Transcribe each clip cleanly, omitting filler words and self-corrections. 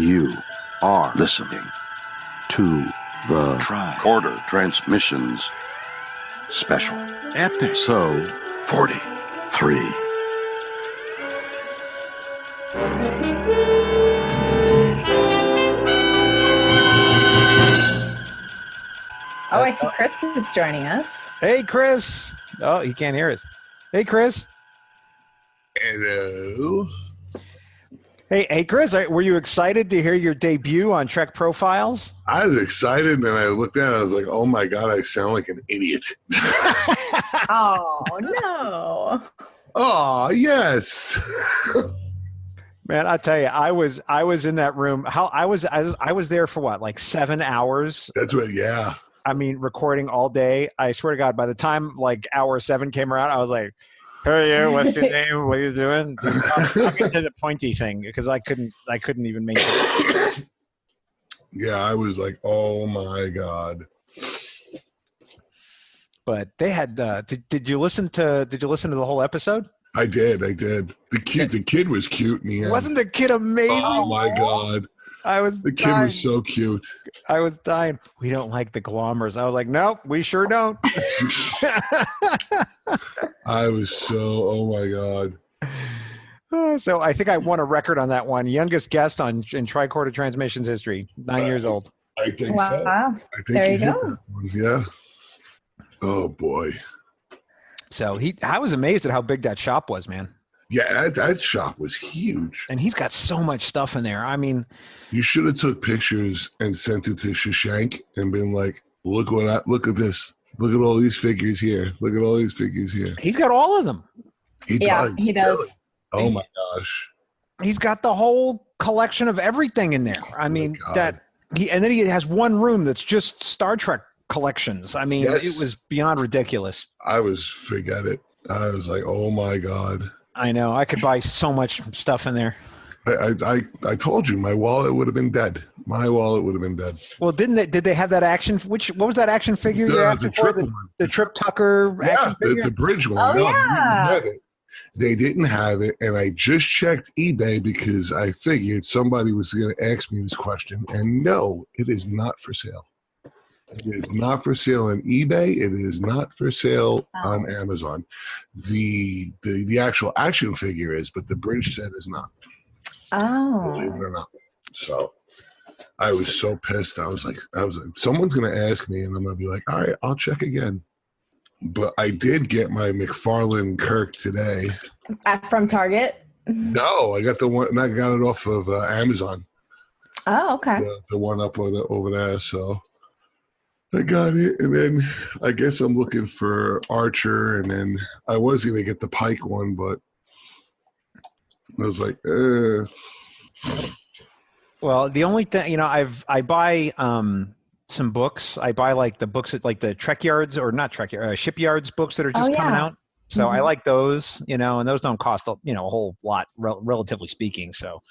You are listening to the Tricorder Transmissions Special Episode 43. Oh, I see Chris is joining us. Hey, Chris. Oh, he can't hear us. Hey, Chris. Hello. Hey, Chris, were you excited to hear your debut on Trek Profiles? I was excited, and I looked at it. I was like, "Oh my god, I sound like an idiot." Oh no! Oh yes. Man, I tell you, I was in that room. I was there for what, like 7 hours? That's what. Yeah. I mean, recording all day. I swear to God, by the time like hour 7 came around, I was like, "Hey, what's your name? What are you doing?" I did a pointy thing because I couldn't even make it. Yeah, I was like, "Oh my god." But they had. Did you listen to the whole episode? I did. The kid was cute in the end. Wasn't the kid amazing? Oh my god. The kid was so cute. I was dying. We don't like the glommers. I was like, nope, we sure don't. I was so, oh my god. So I think I won a record on that one. Youngest guest in Tricorder Transmissions history, 9 years old. I think Wow. so. I think There you go. that one. Yeah. Oh boy. So I was amazed at how big that shop was, man. Yeah, that shop was huge. And he's got so much stuff in there. I mean, You should have took pictures and sent it to Shashank and been like, look at this. Look at all these figures here. Look at all these figures here. he's got all of them. He Yeah, does. he does. Really. Oh my gosh. He's got the whole collection of everything in there. I mean, God. and then he has one room that's just Star Trek collections. I mean, Yes. It was beyond ridiculous. Forget it. I was like, oh my God. I know. I could buy so much stuff in there. I told you my wallet would have been dead. My wallet would have been dead. Well, did they have that action? What was that action figure you're asking for? The Trip Tucker action figure? The bridge one. Oh, No, yeah. they didn't have it. And I just checked eBay because I figured somebody was going to ask me this question. And no, it is not for sale. It is not for sale on eBay. It is not for sale on Amazon. The actual action figure is, but the bridge set is not. Believe it Oh. or not. So I was so pissed. I was like, someone's gonna ask me, and I'm gonna be like, all right, I'll check again. But I did get my McFarlane Kirk today. From Target. No, I got the one. And I got it off of Amazon. Oh, okay. The one up over there. So I got it, and then I guess I'm looking for Archer, and then I was gonna get the Pike one, but I was like, Well, the only thing, I buy some books. I buy like the books at like the Trek Yards or not Trek Yards, Shipyards books that are just coming out. So I like those, and those don't cost a whole lot, relatively speaking. So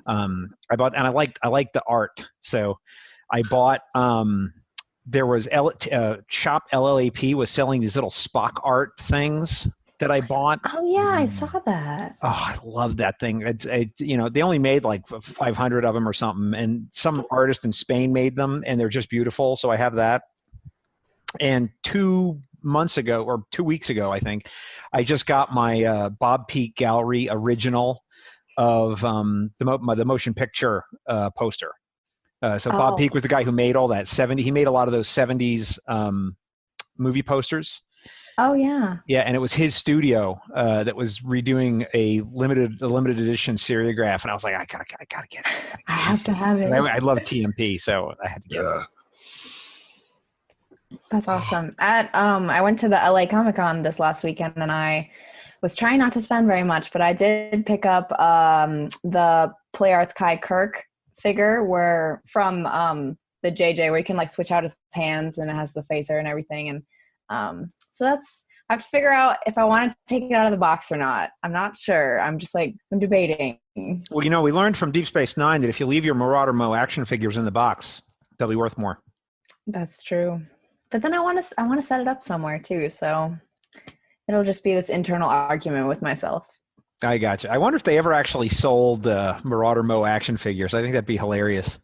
I bought, and I like the art. So I bought. There was Shop LLAP was selling these little Spock art things that I bought. Oh yeah, I saw that. Oh, I love that thing. They only made like 500 of them or something, and some artist in Spain made them, and they're just beautiful. So I have that. And 2 months ago, or 2 weeks ago, I think, I just got my Bob Peak Gallery original of the motion picture poster. So Bob Peak was the guy who made all that 70. He made a lot of those 70s movie posters. Oh yeah. Yeah, and it was his studio that was redoing a limited edition serigraph, and I was like, I gotta get it. I have to have it. I love TMP, so I had to get it. That's awesome. I went to the LA Comic Con this last weekend, and I was trying not to spend very much, but I did pick up the Play Arts Kai Kirk figure from the JJ, where you can like switch out his hands, and it has the phaser and everything. And so I have to figure out if I want to take it out of the box or not. I'm not sure. I'm debating. Well, we learned from Deep Space Nine that if you leave your Marauder Mo action figures in the box, they'll be worth more. That's true. But then I want to set it up somewhere too. So it'll just be this internal argument with myself. I got you. I wonder if they ever actually sold Marauder Mo action figures. I think that'd be hilarious.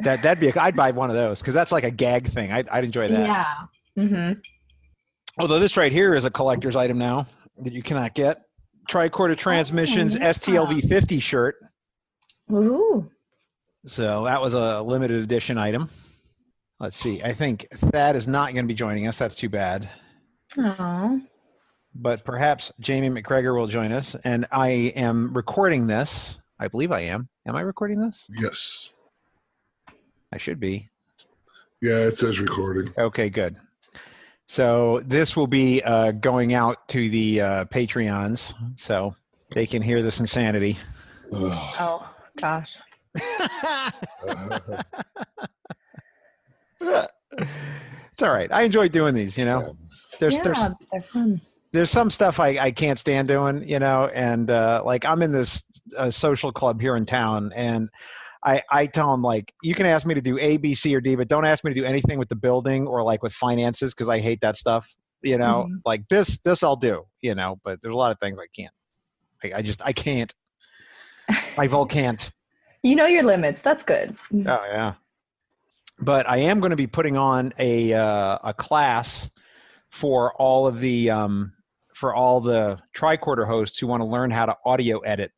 That'd be. I'd buy one of those because that's like a gag thing. I'd enjoy that. Yeah. Mm-hmm. Although this right here is a collector's item now that you cannot get. Tricorder Transmissions STLV 50 shirt. Ooh. So that was a limited edition item. Let's see. I think Thad is not going to be joining us. That's too bad. Oh. But perhaps Jamie McGregor will join us. And I am recording this. I believe I am. Am I recording this? Yes. I should be. Yeah, it says recording. Okay, good. So this will be going out to the Patreons, so they can hear this insanity. Oh, gosh. It's all right. I enjoy doing these, you know. They're fun. There's some stuff I can't stand doing, you know, and like I'm in this social club here in town, and I tell them, like, you can ask me to do A, B, C, or D, but don't ask me to do anything with the building or like with finances because I hate that stuff, you know. Mm-hmm. Like this I'll do, you know, but there's a lot of things I can't. I can't. I can't. You know your limits. That's good. Oh yeah. But I am going to be putting on a class for all of the tricorder hosts who want to learn how to audio edit.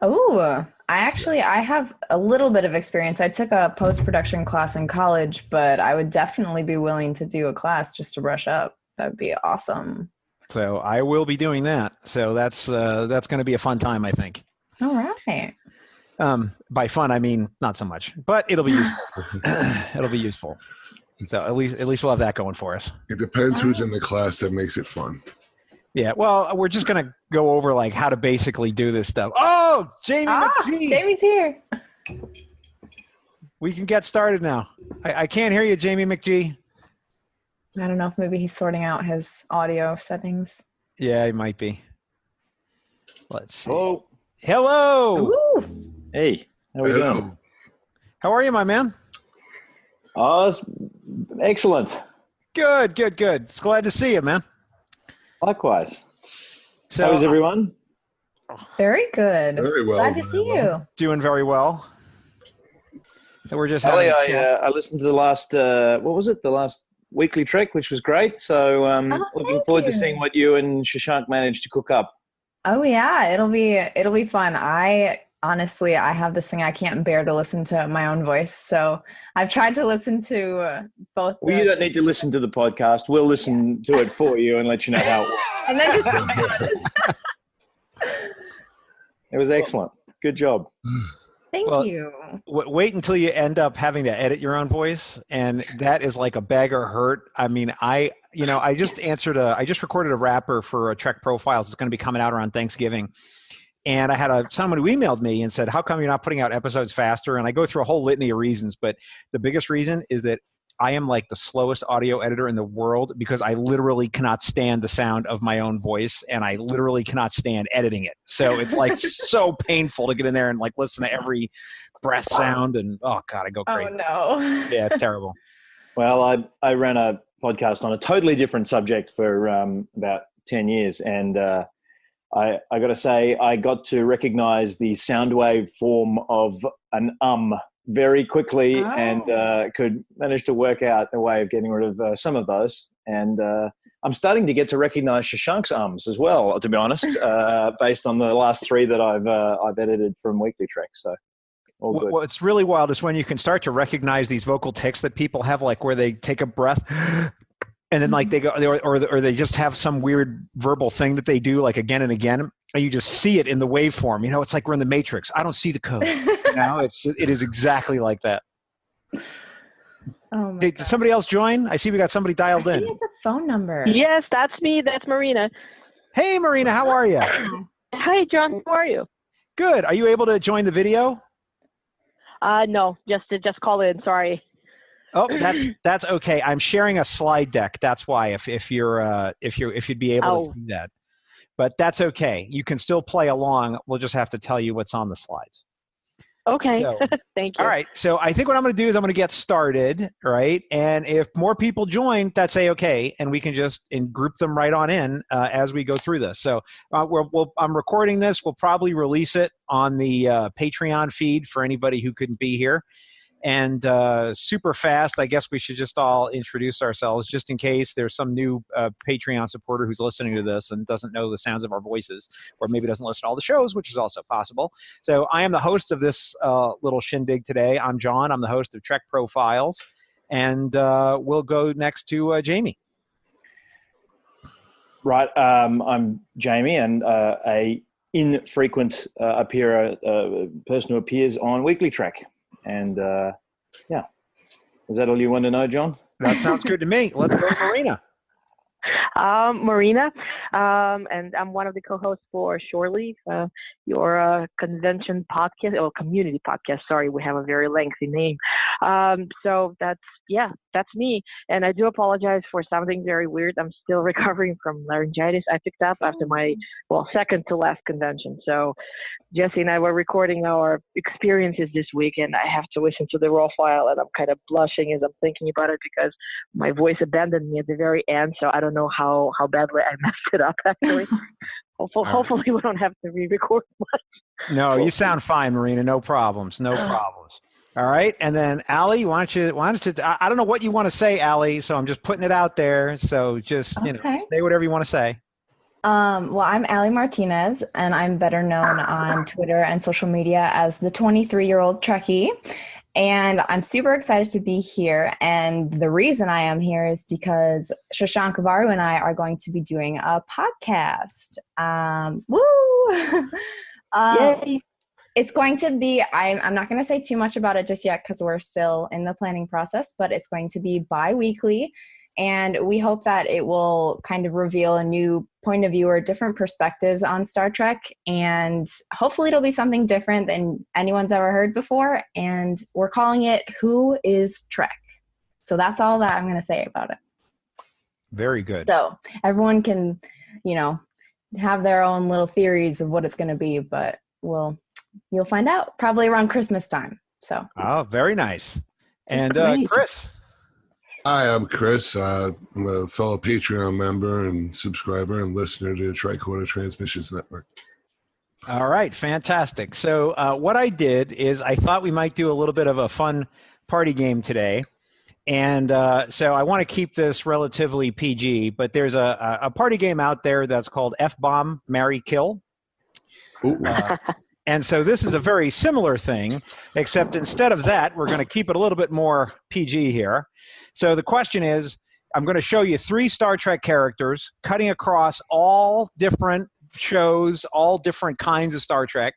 Oh, I have a little bit of experience. I took a post-production class in college, but I would definitely be willing to do a class just to brush up. That would be awesome. So I will be doing that. So that's going to be a fun time, I think. All right. By fun, I mean not so much, but it'll be useful. It'll be useful. So at least we'll have that going for us. It depends who's in the class that makes it fun. Yeah, well, we're just going to go over like how to basically do this stuff. Oh, Jamie McGee. Jamie's here. We can get started now. I can't hear you, Jamie McGee. I don't know if maybe he's sorting out his audio settings. Yeah, he might be. Let's see. Hello. Ooh. Hey, how are we doing? How are you, my man? Oh, excellent. Good. It's glad to see you, man. Likewise. So, how is everyone? Very good. Very well. Glad to see you. Doing very well. So we're just Ellie, having I listened to the last, what was it? The last weekly trek, which was great. So looking forward to seeing what you and Shashank managed to cook up. Oh yeah, it'll be fun. I have this thing, I can't bear to listen to my own voice. So I've tried to listen to both. Well, you don't need to listen to the podcast. We'll listen to it for you and let you know how it works. And then just It was excellent. Good job. Thank you. Wait until you end up having to edit your own voice, and that is like a bag of hurt. I mean, I just recorded a rapper for a Trek Profiles. It's going to be coming out around Thanksgiving. And I had someone who emailed me and said, how come you're not putting out episodes faster? And I go through a whole litany of reasons, but the biggest reason is that I am like the slowest audio editor in the world because I literally cannot stand the sound of my own voice, and I literally cannot stand editing it. So it's like so painful to get in there and like listen to every breath sound, and oh God, I go crazy. Oh no. Yeah, it's terrible. Well, I ran a podcast on a totally different subject for about 10 years, and I got to say, I got to recognize the sound wave form of an very quickly and could manage to work out a way of getting rid of some of those. And I'm starting to get to recognize Shashank's as well, to be honest, based on the last 3 that I've edited from Weekly Trek. So all good. What's really wild is when you can start to recognize these vocal tics that people have, like where they take a breath and then like they go, or they just have some weird verbal thing that they do like again and again, and you just see it in the waveform. You know, it's like we're in the Matrix. I don't see the code. You know, it is exactly like that. Oh my Did somebody else join? I see we got somebody dialed in. It's a phone number. Yes, that's me. That's Marina. Hey, Marina, how are you? Hi, John. How are you? Good. Are you able to join the video? No, just call in. Sorry. Oh, that's okay. I'm sharing a slide deck. That's why if you'd be able to do that. But that's okay. You can still play along. We'll just have to tell you what's on the slides. Okay. So, Thank you. all right. So I think what I'm going to do is I'm going to get started, right? And if more people join, that's okay, and we can just group them right on in as we go through this. So I'm recording this. We'll probably release it on the Patreon feed for anybody who couldn't be here. And super fast, I guess we should just all introduce ourselves just in case there's some new Patreon supporter who's listening to this and doesn't know the sounds of our voices, or maybe doesn't listen to all the shows, which is also possible. So I am the host of this little shindig today. I'm John. I'm the host of Trek Profiles. And we'll go next to Jamie. Right. I'm Jamie, and a infrequent person who appears on Weekly Trek. And yeah, is that all you want to know, John? That sounds good to me. Let's go to Marina. Marina, and I'm one of the co-hosts for Shore Leave, your convention podcast, or community podcast. Sorry, we have a very lengthy name. So that's me. And I do apologize for something very weird. I'm still recovering from laryngitis I picked up after my, second to last convention. So Jesse and I were recording our experiences this week, and I have to listen to the raw file, and I'm kind of blushing as I'm thinking about it because my voice abandoned me at the very end. So I don't know how badly I messed it up, actually. Hopefully we don't have to re-record much. No, you sound fine, Marina. No problems. No problems. All right. And then Allie, why don't you, I don't know what you want to say, Allie, so I'm just putting it out there. So just, say whatever you want to say. Well, I'm Allie Martinez, and I'm better known on Twitter and social media as the 23-year-old Trekkie. And I'm super excited to be here. And the reason I am here is because Shashank Varu and I are going to be doing a podcast. Woo! Yay! It's going to be, I'm not going to say too much about it just yet because we're still in the planning process, but it's going to be bi-weekly. And we hope that it will kind of reveal a new point of view or different perspectives on Star Trek. And hopefully it'll be something different than anyone's ever heard before. And we're calling it Who is Trek? So that's all that I'm going to say about it. Very good. So everyone can, have their own little theories of what it's going to be, but you'll find out probably around Christmas time. So. Oh, very nice. And Chris. Hi, I'm Chris. I'm a fellow Patreon member and subscriber and listener to the Tricorder Transmissions Network. All right, fantastic. So what I did is I thought we might do a little bit of a fun party game today. And so I want to keep this relatively PG, but there's a party game out there that's called F-Bomb, Marry, Kill. And so this is a very similar thing, except instead of that, we're going to keep it a little bit more PG here. So the question is, I'm going to show you 3 Star Trek characters cutting across all different shows, all different kinds of Star Trek.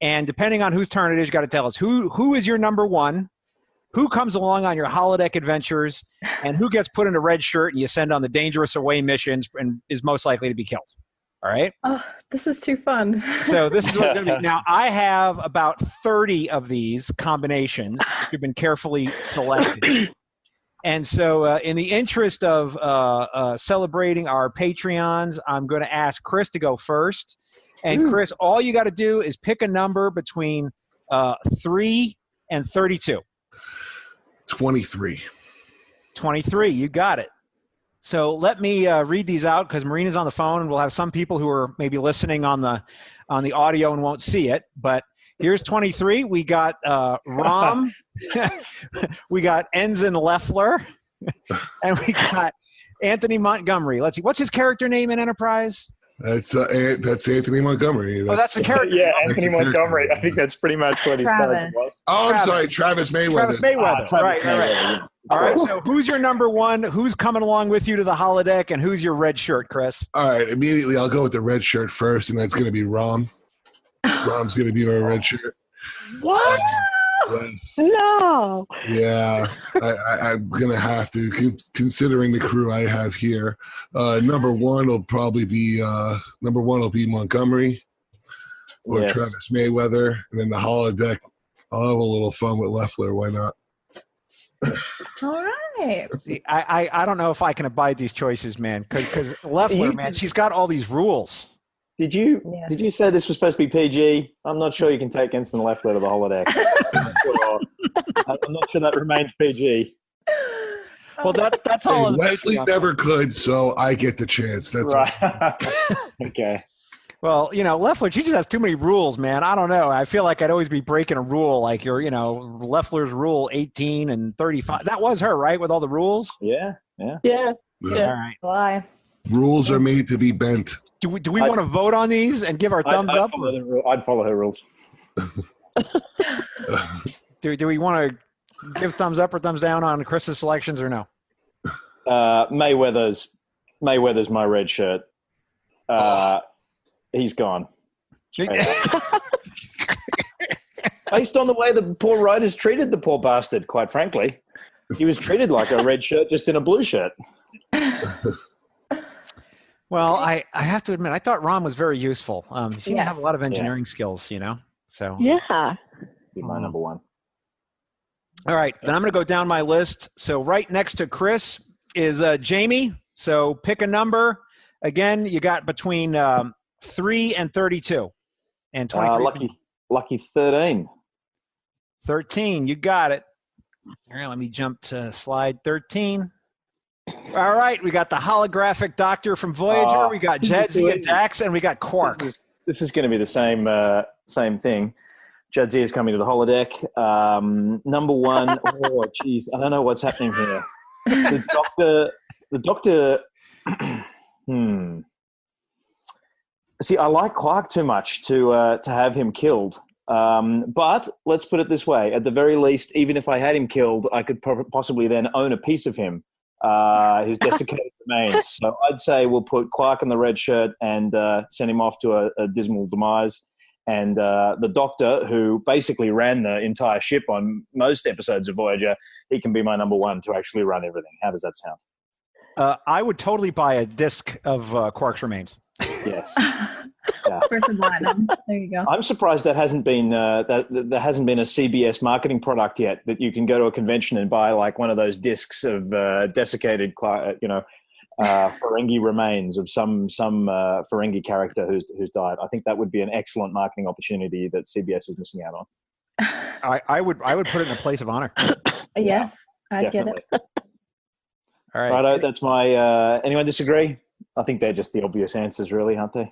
And depending on whose turn it is, you got to tell us who is your number one, who comes along on your holodeck adventures, and who gets put in a red shirt and you send on the dangerous away missions and is most likely to be killed. All right? Oh, this is too fun. So this is what's going to be. Now, I have about 30 of these combinations which have been carefully selected. And so in the interest of celebrating our Patreons, I'm going to ask Chris to go first. And Chris, all you got to do is pick a number between 3 and 32. 23. 23, you got it. So let me read these out because Marina's on the phone, and we'll have some people who are maybe listening on the audio and won't see it. But here's 23. We got Rom, we got Ensign Leffler, and we got Anthony Montgomery. Let's see, what's his character name in Enterprise? That's Anthony Montgomery. That's the character. Yeah, Anthony Montgomery. I think that's pretty much what his character was. Oh, I'm sorry, Travis Mayweather. Travis Mayweather. Travis Right. Mayweather. All right, so who's your number one? Who's coming along with you to the holodeck, and who's your red shirt, Chris? All right, immediately I'll go with the red shirt first, and that's going to be Rom. Rom's going to be my red shirt. What? Yes. No. Yeah, I'm going to have to, considering the crew I have here. Number one will be Montgomery or Yes. Travis Mayweather, and then the holodeck, I'll have a little fun with Leffler. Why not? All right. See, I don't know if I can abide these choices, man, because Leffler, man, she's got all these rules. Did you say this was supposed to be PG? I'm not sure you can take Ensign Leffler to the holodeck. I'm not sure that remains PG. Well, that's all. Hey, on the Wesley Patreon. never could, so I get the chance. That's right. all. Okay. Well, Leffler, she just has too many rules, man. I don't know. I feel like I'd always be breaking a rule, like Leffler's rule 18 and 35. That was her, right, with all the rules? Yeah. All right. Why? Rules are made to be bent. Do we want to vote on these and give our thumbs up? I'd follow her rules. Do we want to give thumbs up or thumbs down on Chris's selections or no? Mayweather's my red shirt. He's gone. Based on the way the poor writers treated the poor bastard, quite frankly. He was treated like a red shirt just in a blue shirt. Well, I have to admit, I thought Ron was very useful. He seemed to have a lot of engineering skills, So Yeah. Be my number one. All right, then I'm going to go down my list. So right next to Chris is Jamie. So pick a number. Again, you got between 3 and 32. And 23. Lucky 13. 13, you got it. All right, let me jump to slide 13. All right, we got the holographic doctor from Voyager. We got Jadzia Dax, and we got Quark. This is going to be the same thing. Jadzia is coming to the holodeck. Number one. Oh, geez, I don't know what's happening here. The doctor. See, I like Quark too much to have him killed. But let's put it this way: at the very least, even if I had him killed, I could possibly then own a piece of him, his desiccated remains. So I'd say we'll put Quark in the red shirt and send him off to a dismal demise. And the Doctor, who basically ran the entire ship on most episodes of Voyager, he can be my number one to actually run everything. How does that sound? I would totally buy a disc of Quark's remains. Yes. First and platinum. There you go. I'm surprised that hasn't been that there hasn't been a CBS marketing product yet that you can go to a convention and buy like one of those discs of desiccated, Ferengi remains of some Ferengi character who's died. I think that would be an excellent marketing opportunity that CBS is missing out on. I would put it in a place of honor. Yes, I'd get it. All right. Righto, that's my. Anyone disagree? I think they're just the obvious answers, really, aren't they?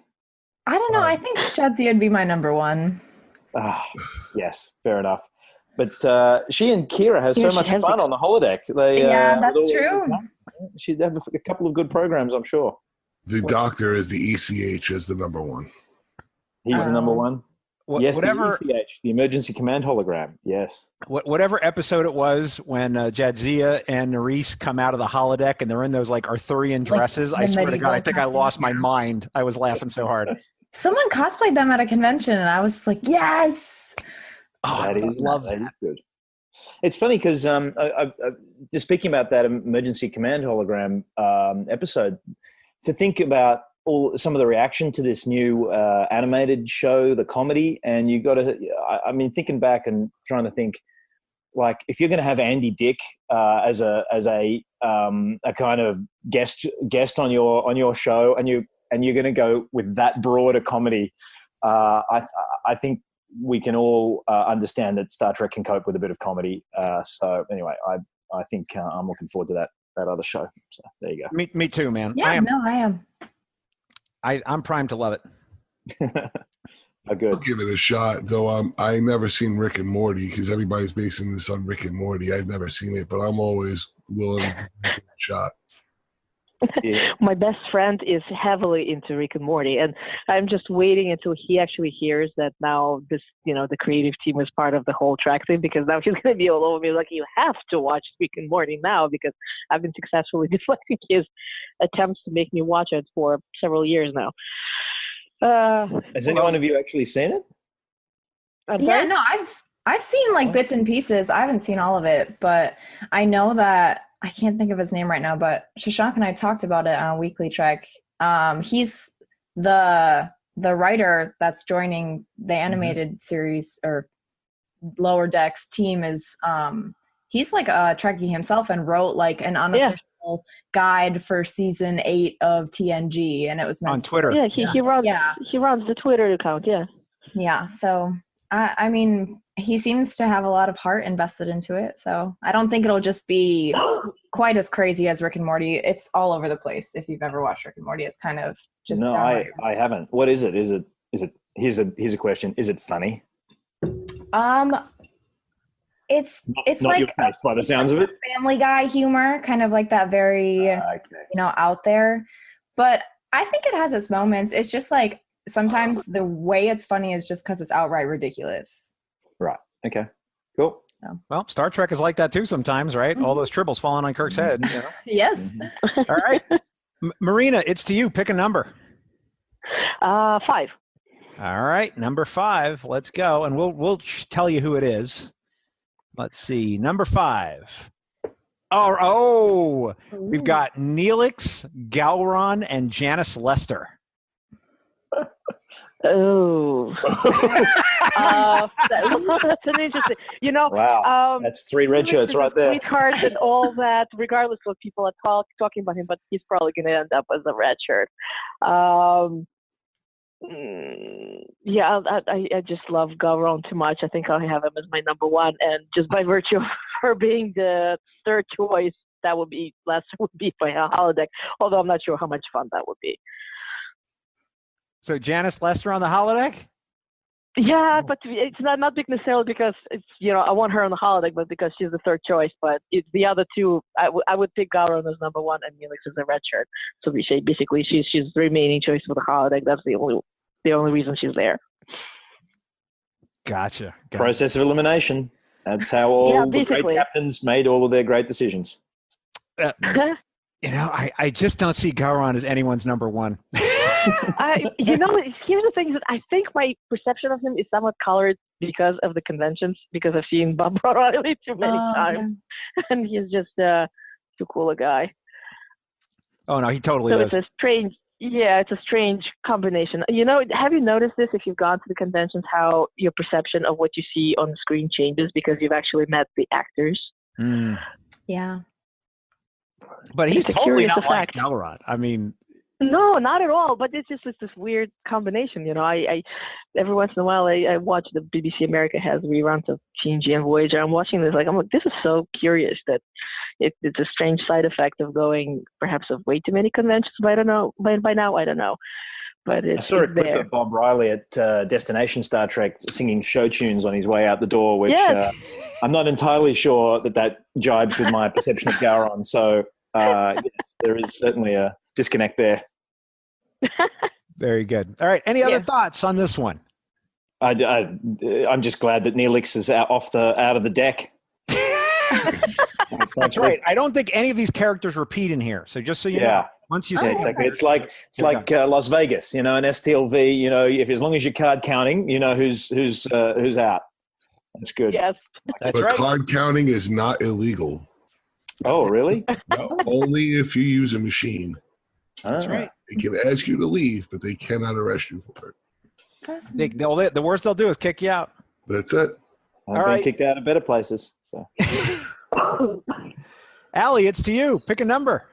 I don't know. I think Jadzia would be my number one. Yes, fair enough. But she and Kira have so much fun on the holodeck. That's true. She'd have a couple of good programs, I'm sure. The Doctor is the ECH as the number one. He's the number one? Yes, whatever, the ECH, the Emergency Command Hologram, yes. Whatever episode it was when Jadzia and Nerys come out of the holodeck and they're in those like Arthurian dresses, I swear to God, I think I lost my mind. I was laughing so hard. Someone cosplayed them at a convention, and I was like, yes! Oh, that is good. It's funny because just speaking about that Emergency Command Hologram episode, to think about some of the reaction to this new animated show, the comedy, and you got to, I mean, thinking back and trying to think, like, if you're going to have Andy Dick as a kind of guest on your show, and you're going to go with that broader comedy, I think we can all understand that Star Trek can cope with a bit of comedy. So anyway, I think I'm looking forward to that other show. So there you go. Me too, man. Yeah, I am. I'm primed to love it. Good. I'll give it a shot, though. I never seen Rick and Morty because everybody's basing this on Rick and Morty. I've never seen it, but I'm always willing to give it a shot. Yeah. My best friend is heavily into Rick and Morty, and I'm just waiting until he actually hears that now this, the creative team is part of the whole track thing, because now he's going to be all over me like, you have to watch Rick and Morty now, because I've been successfully deflecting his attempts to make me watch it for several years now. Has any one of you actually seen it? Yeah, no, I've seen like bits and pieces. I haven't seen all of it, but I know that I can't think of his name right now, but Shashank and I talked about it on Weekly Trek. He's the writer that's joining the animated series or Lower Decks team is he's like a Trekkie himself and wrote like an unofficial guide for season 8 of TNG, and it was meant On to- Twitter. Yeah, he runs the Twitter account. Yeah. Yeah, so I mean, he seems to have a lot of heart invested into it. So I don't think it'll just be quite as crazy as Rick and Morty. It's all over the place. If you've ever watched Rick and Morty, it's kind of just No, downright. I haven't. What is it? Is it? Here's a question. Is it funny? It's Not like your taste, by the sounds of it. Family Guy humor, kind of like that very out there. But I think it has its moments. It's just like sometimes the way it's funny is just because it's outright ridiculous. Right. Okay. Cool. Well, Star Trek is like that too sometimes, right? All those tribbles falling on Kirk's head. You know? Yes. All right. Marina, it's to you. Pick a number. 5. All right, number 5. Let's go, and we'll tell you who it is. Let's see, number 5. We've got Neelix, Gowron, and Janice Lester. Oh, that's an interesting. Wow, that's 3 red shirts right there. Sweetheart and all that, regardless of what people are talking about him, but he's probably going to end up as a red shirt. Yeah, I just love Gowron too much. I think I'll have him as my number 1, and just by virtue of her being the third choice, that would be Lester would be by a holodeck. Although I'm not sure how much fun that would be. So Janice Lester on the holodeck? Yeah, but it's not big necessarily because it's I want her on the holodeck, but because she's the third choice. But it's the other two. I would pick Gowron as number 1 and Neelix as the red shirt. So basically she's the remaining choice for the holodeck. That's the only reason she's there. Gotcha. Process of elimination. That's how all the great captains made all of their great decisions. I just don't see Gowron as anyone's number 1. Here's the thing: is that I think my perception of him is somewhat colored because of the conventions, because I've seen Bob Riley too many times, and he's just too cool a guy. Oh no, he totally is. It's a strange combination. Have you noticed this if you've gone to the conventions, how your perception of what you see on the screen changes because you've actually met the actors? Yeah. But he's totally not like Gowron. I mean, no, not at all. But it's just this weird combination. I every once in a while I watch the BBC America has reruns of TNG and Voyager. I'm watching this I'm like, this is so curious that it's a strange side effect of going perhaps of way too many conventions. But I don't know. By now, I don't know. But I saw a clip of Bob Riley at Destination Star Trek singing show tunes on his way out the door, which I'm not entirely sure that jibes with my perception of Gowron. So yes, there is certainly a disconnect there. Very good. All right. Any other thoughts on this one? I'm just glad that Neelix is out of the deck. That's right. I don't think any of these characters repeat in here. So just so you know, once you see exactly, it's like Las Vegas, an STLV. If as long as you're card counting, who's out. That's good. Yes, that's but right. Card counting is not illegal. Oh, really? No, only if you use a machine. That's right. They can ask you to leave, but they cannot arrest you for it. The worst they'll do is kick you out. That's it. I've been kicked out of better places. So, Allie, it's to you. Pick a number.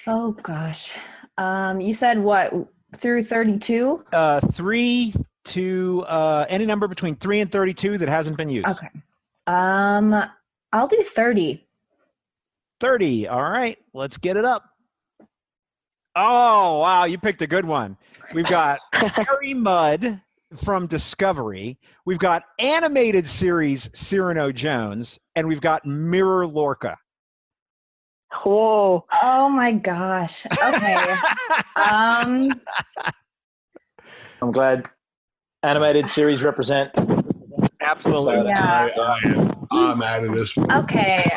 Oh gosh. You said what through 32? 3 to any number between 3 and 32 that hasn't been used. Okay. I'll do 30. 30. All right. Let's get it up. Oh, wow. You picked a good one. We've got Harry Mudd from Discovery. We've got animated series Cyrano Jones, and we've got Mirror Lorca. Whoa. Oh my gosh. Okay. I'm glad animated series represent. Absolutely. Yeah. I'm out of this one. Okay.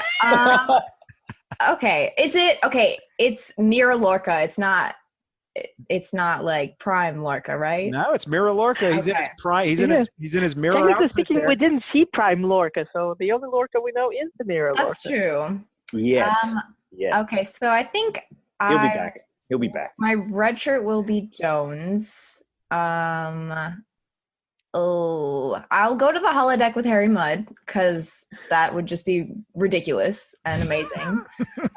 Okay. Is it okay? It's Mirror Lorca. It's not like Prime Lorca, right? No, it's Mirror Lorca. He's in his prime. He's in his mirror. I was thinking we didn't see Prime Lorca, so the only Lorca we know is the Mirror Lorca. That's true. Yeah. Okay, so I think He'll be back. He'll be back. My red shirt will be Jones. Oh, I'll go to the holodeck with Harry Mudd because that would just be ridiculous and amazing. And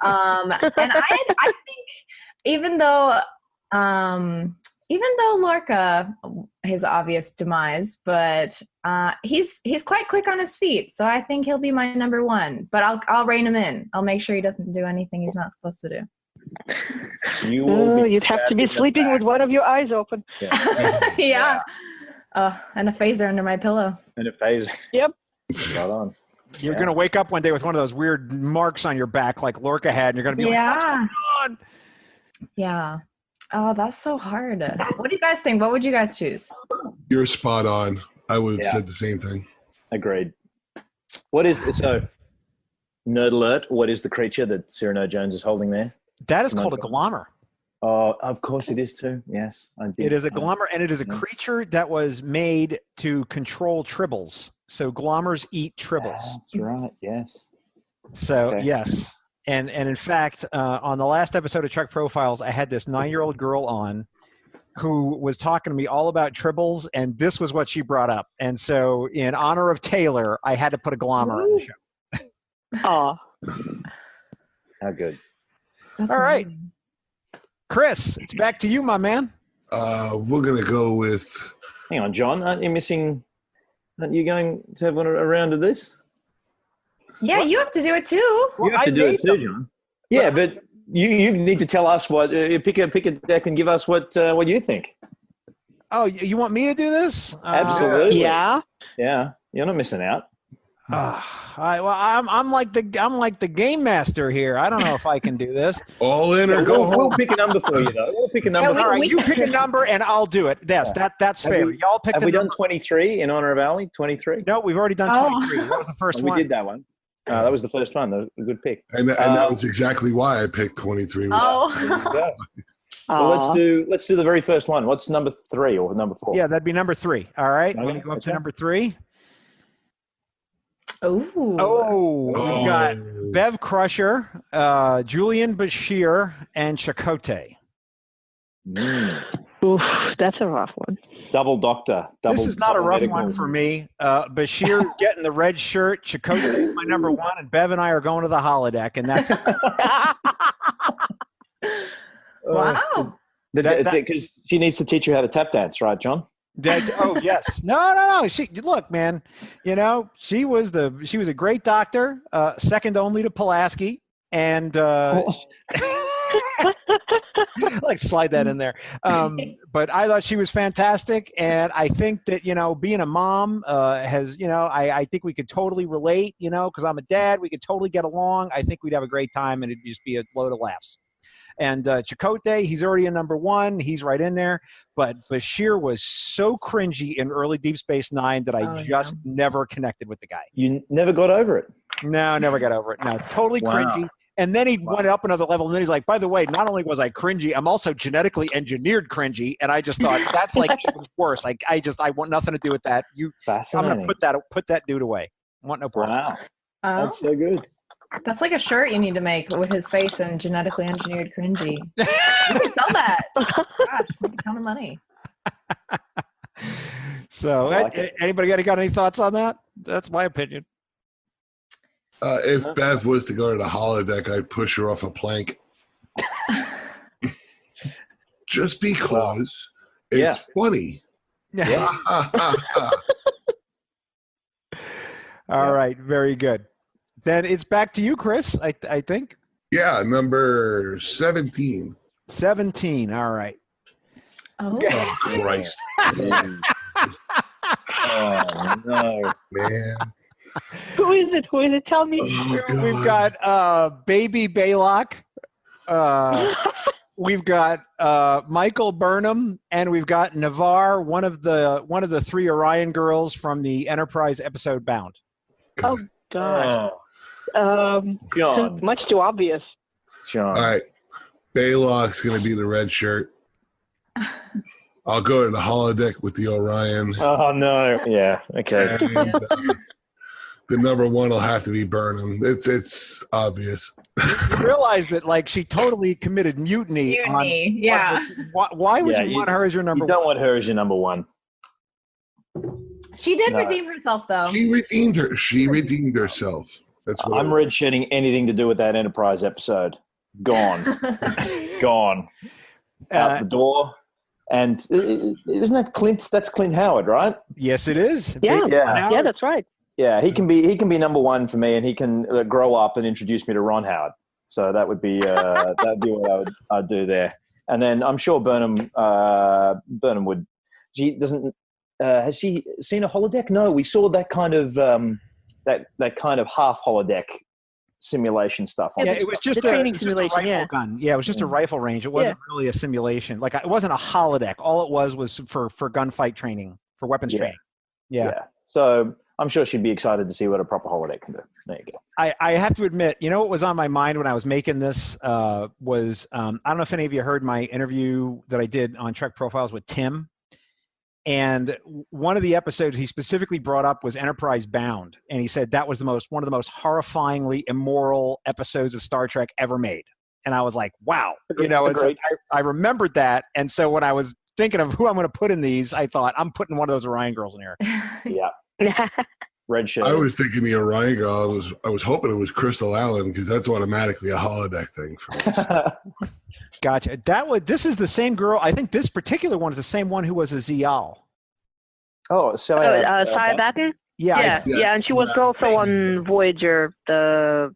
I think even though Lorca, his obvious demise, but he's quite quick on his feet, so I think he'll be my number one. But I'll rein him in. I'll make sure he doesn't do anything he's not supposed to do. You will. You'd have to be sleeping with one of your eyes open. Yeah. And a phaser under my pillow. And a phaser. Yep. Right on. You're going to wake up one day with one of those weird marks on your back like Lorca had, and you're going to be like, what's going on? Yeah. Oh, that's so hard. What do you guys think? What would you guys choose? You're spot on. I would have said the same thing. Agreed. What is so? Nerd alert! What is the creature that Cyrano Jones is holding there? That is called a glommer. Oh, of course it is too. Yes, I did. It is a glommer, and it is a creature that was made to control tribbles. So glommers eat tribbles. That's right. Yes. So yes, and in fact, on the last episode of Trek Profiles, I had this 9-year-old girl on who was talking to me all about tribbles, and this was what she brought up. And so, in honor of Taylor, I had to put a glommer on the show. Oh, How good. That's All right. amazing. Chris, it's back to you, my man. We're going to go with... Hang on, John. Aren't you missing? Aren't you going to have a round of this? Yeah, you have to do it too. You have to do it too, John. Yeah, but you need to tell us what. Pick a deck and give us what you think. Oh, you want me to do this? Absolutely. yeah. Yeah, you're not missing out. I'm like the game master here. I don't know if I can do this. All in or go home. We'll pick a number for you, though. We'll pick a number. All right, you pick a number and I'll do it. Yes, that's fair. Y'all pick. Have we done 23 in honor of Ali? 23? No, we've already done 23. That was the first one. We did that one. That was the first one. That was a good pick. And that was exactly why I picked 23. Oh. Well, let's do the very first one. What's number 3 or number 4? Yeah, that'd be number 3. All right, Okay, we're gonna go up to number 3. Oh. We got Bev Crusher, Julian Bashir, and Chakotay. Oof, that's a rough one. Double doctor. This is not a rough one for me. Bashir is getting the red shirt. Chakotay is my number 1, and Bev and I are going to the holodeck, and that's Wow. Because she needs to teach you how to tap dance, right, John? Yes. No. Look, man. You know, she was a great doctor, second only to Pulaski, and like slide that in there. But I thought she was fantastic, and I think that being a mom has I think we could totally relate. Because I'm a dad, we could totally get along. I think we'd have a great time, and it'd just be a load of laughs. And Chakotay, he's already a number 1. He's right in there. But Bashir was so cringy in early Deep Space Nine that I just never connected with the guy. You never got over it? No, never got over it. No, totally cringy. And then he went up another level, and then he's like, by the way, not only was I cringy, I'm also genetically engineered cringy. And I just thought, that's like even worse. Like, I want nothing to do with that. I'm going to put that dude away. I want no problem. Wow. That's so good. That's like a shirt you need to make with his face and genetically engineered cringy. You can sell that. Gosh, make a ton of money. So, anybody got any thoughts on that? That's my opinion. If Bev was to go to the holodeck, I'd push her off a plank. Just because it's funny. Yeah. All right, very good. Then it's back to you, Chris, I think. Yeah, number 17. 17, all right. Oh, Oh, Christ. Oh, no. Man. Who is it? Tell me. Oh, We've got Baby Baylock. We've got Michael Burnham, and we've got Navarre, one of the 3 Orion girls from the Enterprise episode Bound. Oh, God. John. Much too obvious. John. All right. Baylock's going to be the red shirt. I'll go to the holodeck with the Orion. Oh, no. Yeah. Okay. And, the number 1 will have to be Burnham. It's obvious. You realize that, like, she totally committed mutiny. yeah. Why would you want her as your number 1? You don't want her as your number 1. She did No. redeem herself, though. She redeemed her. She redeemed herself. That's what I'm red shirting anything to do with that Enterprise episode. Gone. Gone. Out the door. And isn't that Clint? That's Clint Howard, right? Yes, it is. Yeah, Baby Ron yeah, Howard. that's right. Yeah, he can be number one for me, and he can grow up and introduce me to Ron Howard. So that would be that'd be what I'd do there. And then I'm sure Burnham would. She doesn't. Has she seen a holodeck? No, we saw that kind of that kind of half holodeck simulation stuff. Yeah, it was just The a training rifle simulation, gun. Yeah, it was just a rifle range. It wasn't really a simulation. Like it wasn't a holodeck. All it was for gunfight training, for weapons training. Yeah. So I'm sure she'd be excited to see what a proper holodeck can do. There you go. I have to admit, you know what was on my mind when I was making this was I don't know if any of you heard my interview that I did on Trek Profiles with Tim. And one of the episodes he specifically brought up was Enterprise Bound. And he said that was one of the most horrifyingly immoral episodes of Star Trek ever made. And I was like, wow. I remembered that. And so when I was thinking of who I'm going to put in these, I thought, I'm putting one of those Orion girls in here. Yeah. Red shirt. I was thinking the Orion girl. I was hoping it was Crystal Allen because that's automatically a holodeck thing for me. Gotcha. This is the same girl. I think this particular one is the same one who was a Zial. Oh, so Saya Batten? Yeah. Yeah, and she was also on Voyager. I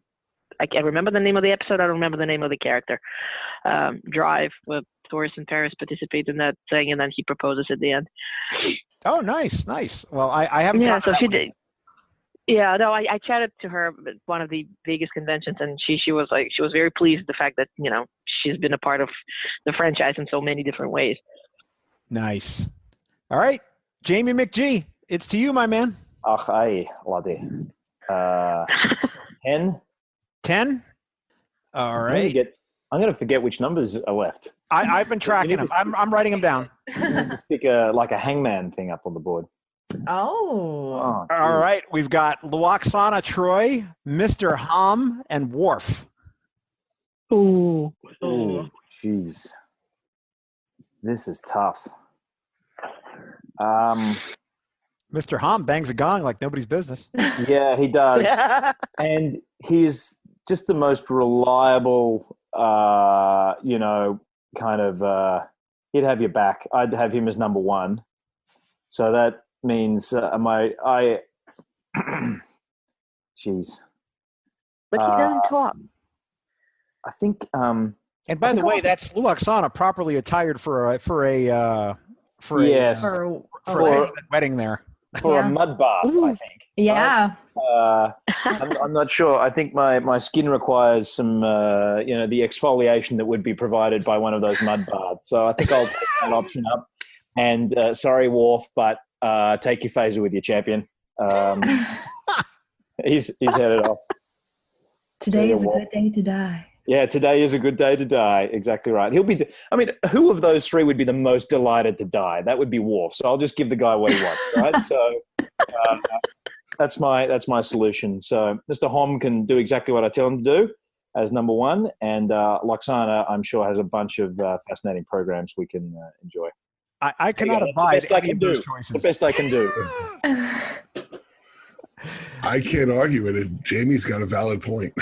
can't remember the name of the episode. I don't remember the name of the character. Drive, with Doris and Paris participate in that thing, and then he proposes at the end. Oh, nice. Well, I haven't. Yeah, so she did. Yeah, no, I chatted to her at one of the Vegas conventions, and she was very pleased with the fact that she's been a part of the franchise in so many different ways. Nice. All right, Jamie McGee, it's to you, my man. Ach, aye, laddie. 10. 10. All right. I'm going to forget which numbers are left. I've been tracking them. I'm writing them down. Stick a hangman thing up on the board. Oh. All right. We've got Luoxana Troy, Mr. Hom, and Worf. Ooh. Jeez. This is tough. Mr. Hom bangs a gong like nobody's business. Yeah, he does. And he's just the most reliable, he'd have your back. I'd have him as number one. So that means jeez. But he doesn't talk. I think and by the way, that's Luoxana properly attired for a wedding there. For a mud bath, I think. Yeah. I'm not sure. I think my skin requires some, the exfoliation that would be provided by one of those mud baths. So I think I'll take that option up. And sorry, Worf, but take your phaser with you, champion. He's headed off. Today is a good day to die. Yeah, today is a good day to die. Exactly right. He'll be. Who of those three would be the most delighted to die? That would be Worf. So I'll just give the guy what he wants, right? So that's my solution. So Mr. Hom can do exactly what I tell him to do as number one, and Luoxana, I'm sure, has a bunch of fascinating programs we can enjoy. I cannot abide any of those choices. choices. The best I can do. I can't argue with it. Jamie's got a valid point.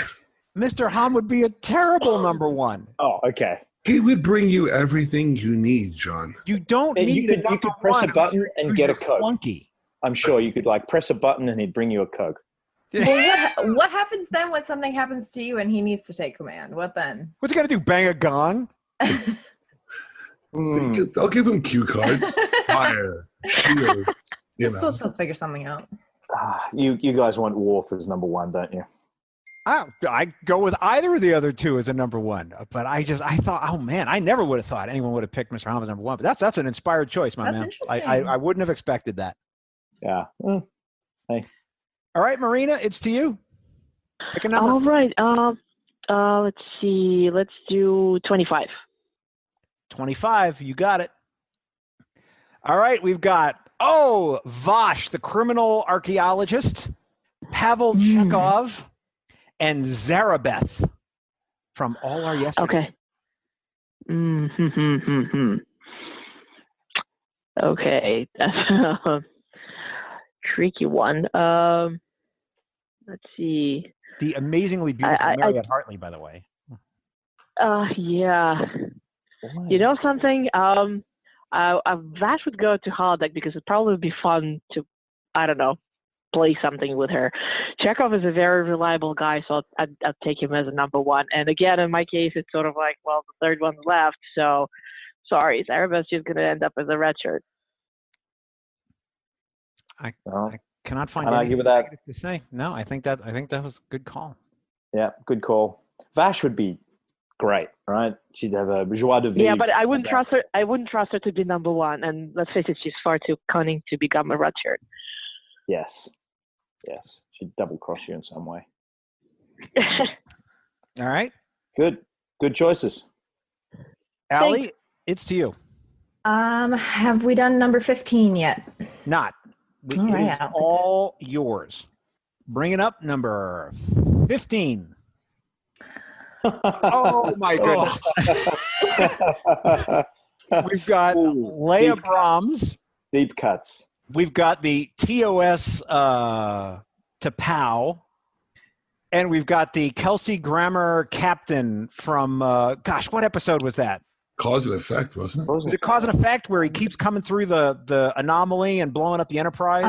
Mr. Hom would be a terrible number one. Oh, okay. He would bring you everything you need, John. You don't need you could press a button and get a Coke. Flunky. I'm sure you could press a button and he'd bring you a Coke. Well, what happens then when something happens to you and he needs to take command? What then? What's he gonna do? Bang a gong? I'll give him cue cards. Fire, shield. You're supposed to figure something out. You guys want Worf as number one, don't you? I go with either of the other two as a number one, but I thought, oh man, I never would have thought anyone would have picked Mr. Hom as number one. But that's an inspired choice, my man. I wouldn't have expected that. Yeah. Hey. All right, Marina, it's to you. Pick a number. All right. Let's see. Let's do 25. 25. You got it. All right, we've got Vosh, the criminal archaeologist, Pavel Chekhov, and Zarabeth from All Our Yesterday. Okay. Okay. tricky one. Let's see. The amazingly beautiful Marriott Hartley, by the way. Yeah. You know something? Vash would go to holodeck because it'd probably be fun to, I don't know, play something with her. Chekhov is a very reliable guy, so I'd take him as a number one. And again, in my case, it's sort of like, well, the third one's left, so sorry, Zarab's just going to end up as a red shirt. I cannot find anything with that to say. No, I think that was a good call. Yeah, good call. Vash would be great, right? She'd have a joie de vivre. Yeah, but I wouldn't trust her. I wouldn't trust her to be number one. And let's face it, she's far too cunning to become a red shirt. Yes, she'd double cross you in some way. All right, good choices. Allie, it's to you. Have we done number 15 yet? Not. It is all yours. Bring it up, number 15. Oh my goodness. We've got Leah Brahms. Deep cuts. We've got the TOS to POW. And we've got the Kelsey Grammer captain from, what episode was that? Cause and Effect, wasn't it? Was it Cause and Effect where he keeps coming through the anomaly and blowing up the Enterprise?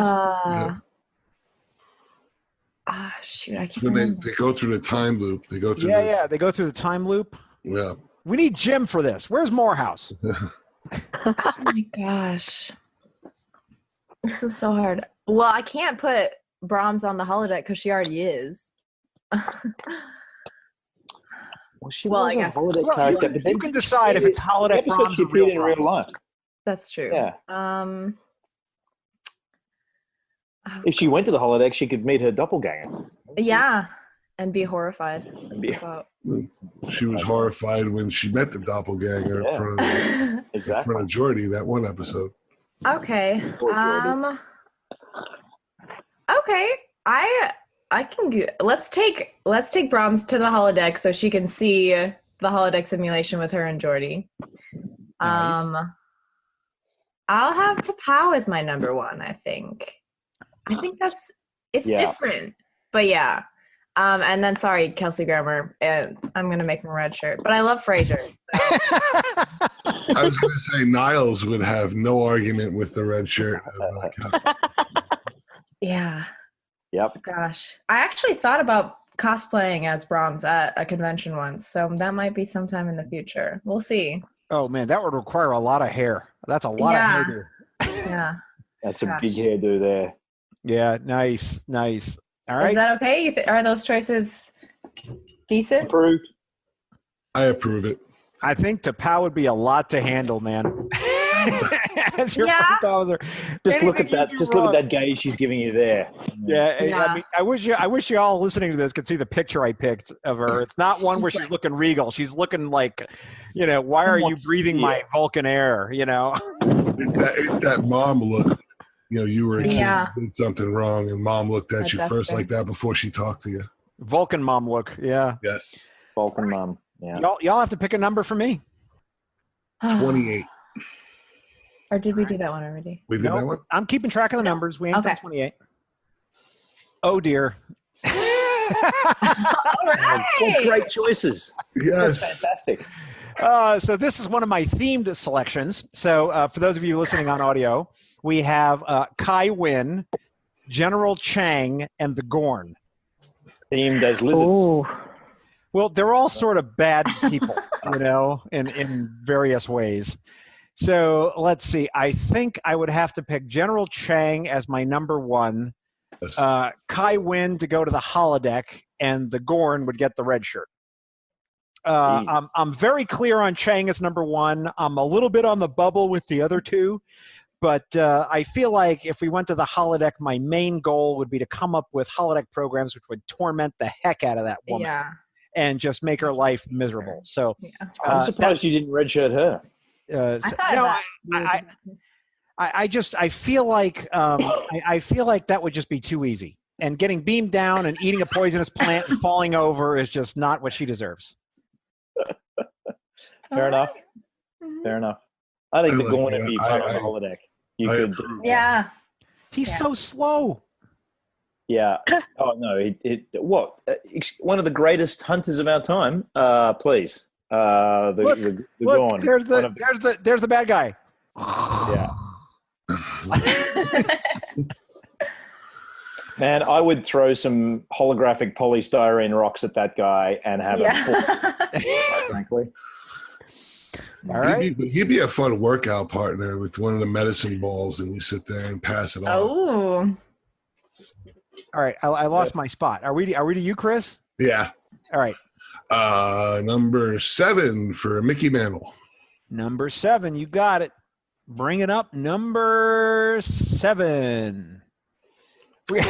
Shoot, I can't when remember. they go through the time loop. They go through they go through the time loop. Yeah. We need Jim for this. Where's Morehouse? Oh my gosh. This is so hard. Well, I can't put Brahms on the holodeck because she already is. Well, she was a holodeck character. You can decide if it's holodeck Brahms she or real appeared in real life. That's true. Yeah. If she went to the holodeck, she could meet her doppelganger. Yeah, and be horrified. She was horrified when she met the doppelganger in front of Geordi, that one episode. Okay. Okay. I can let's take Brahms to the holodeck so she can see the holodeck simulation with her and Geordi. Nice. I'll have T'Pau as my number one, I think. I think it's different. But yeah. And then sorry, Kelsey Grammer. I'm gonna make him a red shirt. But I love Frasier. I was gonna say Niles would have no argument with the red shirt. Yeah. Yep. Gosh. I actually thought about cosplaying as Brahms at a convention once, so that might be sometime in the future. We'll see. Oh man, that would require a lot of hair. That's a lot of hairdo. Yeah. That's a big hairdo there. Yeah, nice. All right. Is that okay? Are those choices decent? Approved. I approve it. I think T'Pau would be a lot to handle, man. As your first officer. Just look at that. Just look at that gauge she's giving you there. Yeah. I mean, I wish you all listening to this could see the picture I picked of her. It's not one where she's looking regal. She's looking like, why are you breathing my Vulcan air? It's that mom look. You were a kid, did something wrong, and mom looked at you first like that before she talked to you. Vulcan mom look. Yeah. Yes. Vulcan mom. Yeah. Y'all have to pick a number for me. 28. Or did we do that one already? We did that one? I'm keeping track of the numbers. We ain't done 28. Oh, dear. All right. What great choices. Yes. That's fantastic. So this is one of my themed selections. So for those of you listening on audio, we have Kai Wynn, General Chang, and the Gorn. Themed as lizards. Ooh. Well, they're all sort of bad people, in various ways. So let's see. I think I would have to pick General Chang as my number one, Kai Wynn to go to the holodeck, and the Gorn would get the red shirt. I'm very clear on Chang as number one. I'm a little bit on the bubble with the other two, but I feel like if we went to the holodeck, my main goal would be to come up with holodeck programs which would torment the heck out of that woman and just make her life miserable. So I'm surprised you didn't redshirt her. I feel like I feel like that would just be too easy. And getting beamed down and eating a poisonous plant and falling over is just not what she deserves. Fair enough. I think the Gorn would be fun on the holodeck. You could. Yeah. He's so slow. Yeah. Oh no. What? One of the greatest hunters of our time. Please. The Look, Gorn. there's the bad guy. Yeah. Man, I would throw some holographic polystyrene rocks at that guy and have frankly. All right. He'd be a fun workout partner with one of the medicine balls, and you sit there and pass it off. Oh. All right. I lost my spot. Are we to you, Chris? Yeah. All right. Number 7 for Mickey Mantle. Number 7. You got it. Bring it up. Number 7. We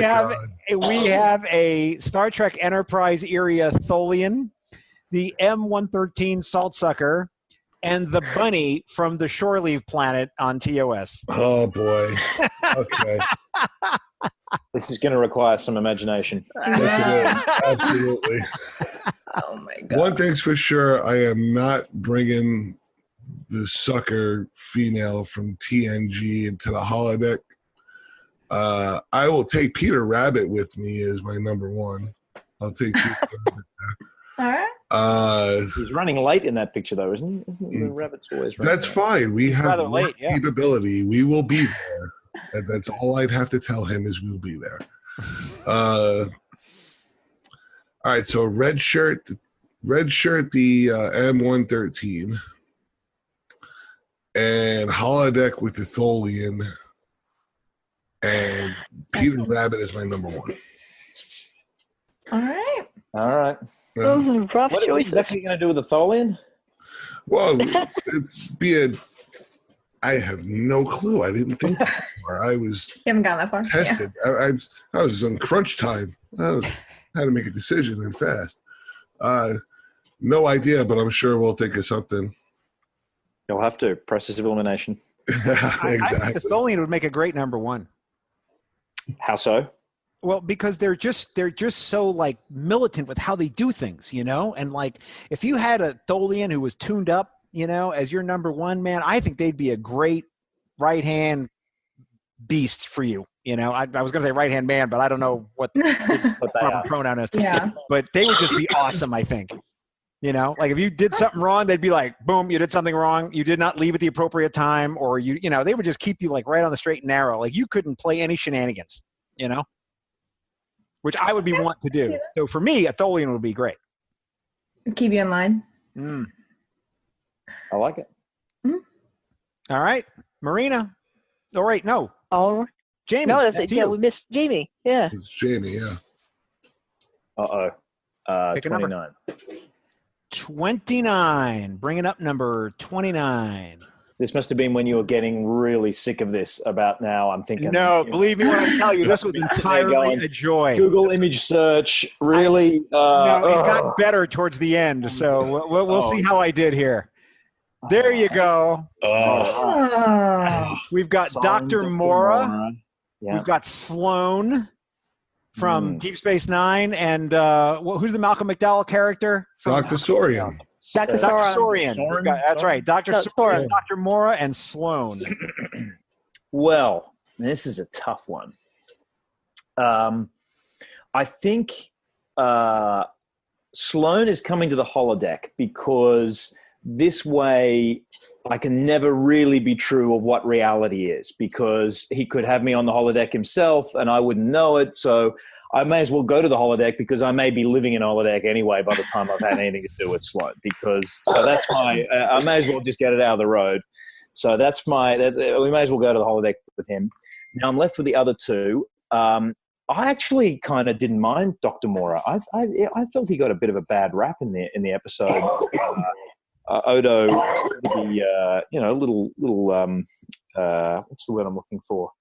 have a Star Trek Enterprise area Tholian, the M113 Saltsucker, and the bunny from the Shore Leave planet on TOS. Oh boy. Okay. This is going to require some imagination. Yes, it is. Absolutely. Oh my God. One thing's for sure, I am not bringing the sucker female from TNG into the holodeck. I will take Peter Rabbit with me as my number 1. I'll take Peter Rabbit there. All right. He's running late in that picture, though, isn't he? Isn't the rabbit's always running That's late? fine. We have late, capability. We will be there. And that's all I'd have to tell him is we'll be there. All right, so red shirt, the M113, and holodeck with the Tholian, and Peter Rabbit is my number 1. All right. Those are rough What choices. exactly going to do with the Tholian? Well, I have no clue. I didn't think that far. I was You haven't gotten that far. tested. I was on crunch time. I had to make a decision and fast. No idea, but I'm sure we'll think of something. You'll have to. Process of elimination. Exactly. I think the Tholian would make a great number 1. How so? Well, because they're just so like militant with how they do things, you know? And like if you had a Tholian who was tuned up, you know, as your number 1, man, I think they'd be a great right-hand beast for you. You know, I was going to say right-hand man, but I don't know what the proper pronoun is. Yeah. But they would just be awesome, I think. You know, like if you did something wrong, they'd be like, boom, you did something wrong. You did not leave at the appropriate time, or you know, they would just keep you like right on the straight and narrow. Like you couldn't play any shenanigans, you know, which I would be want to do. So for me, a Tholian would be great. Keep you in line. I like it. All right, Marina. Oh, wait, no. Oh, Jamie. no, that's yeah, you. we missed Jamie. Yeah. It's Jamie, yeah. Pick a number. 29. 29. Bringing up number 29. This must have been when you were getting really sick of this about now. I'm thinking. No, believe me when I tell you, this was entirely a joy. Google image search. Really? No, it got better towards the end, so we'll see how I did here. There you go. We've got Dr. Mora. Yeah. We've got Sloan from Deep Space Nine. And who's the Malcolm McDowell character? Dr. Saurian. Dr. Saurian. That's right. Dr. Soren. Dr. Mora and Sloan. Well, this is a tough one. I think Sloan is coming to the holodeck because this way I can never really be true of what reality is, because he could have me on the holodeck himself and I wouldn't know it. So I may as well go to the holodeck because I may be living in a holodeck anyway by the time I've had anything to do with Sloan. So that's my, I may as well just get it out of the road. So we may as well go to the holodeck with him. Now I'm left with the other two. I actually kind of didn't mind Dr. Mora. I felt he got a bit of a bad rap in the episode. Odo, the little what's the word I'm looking for?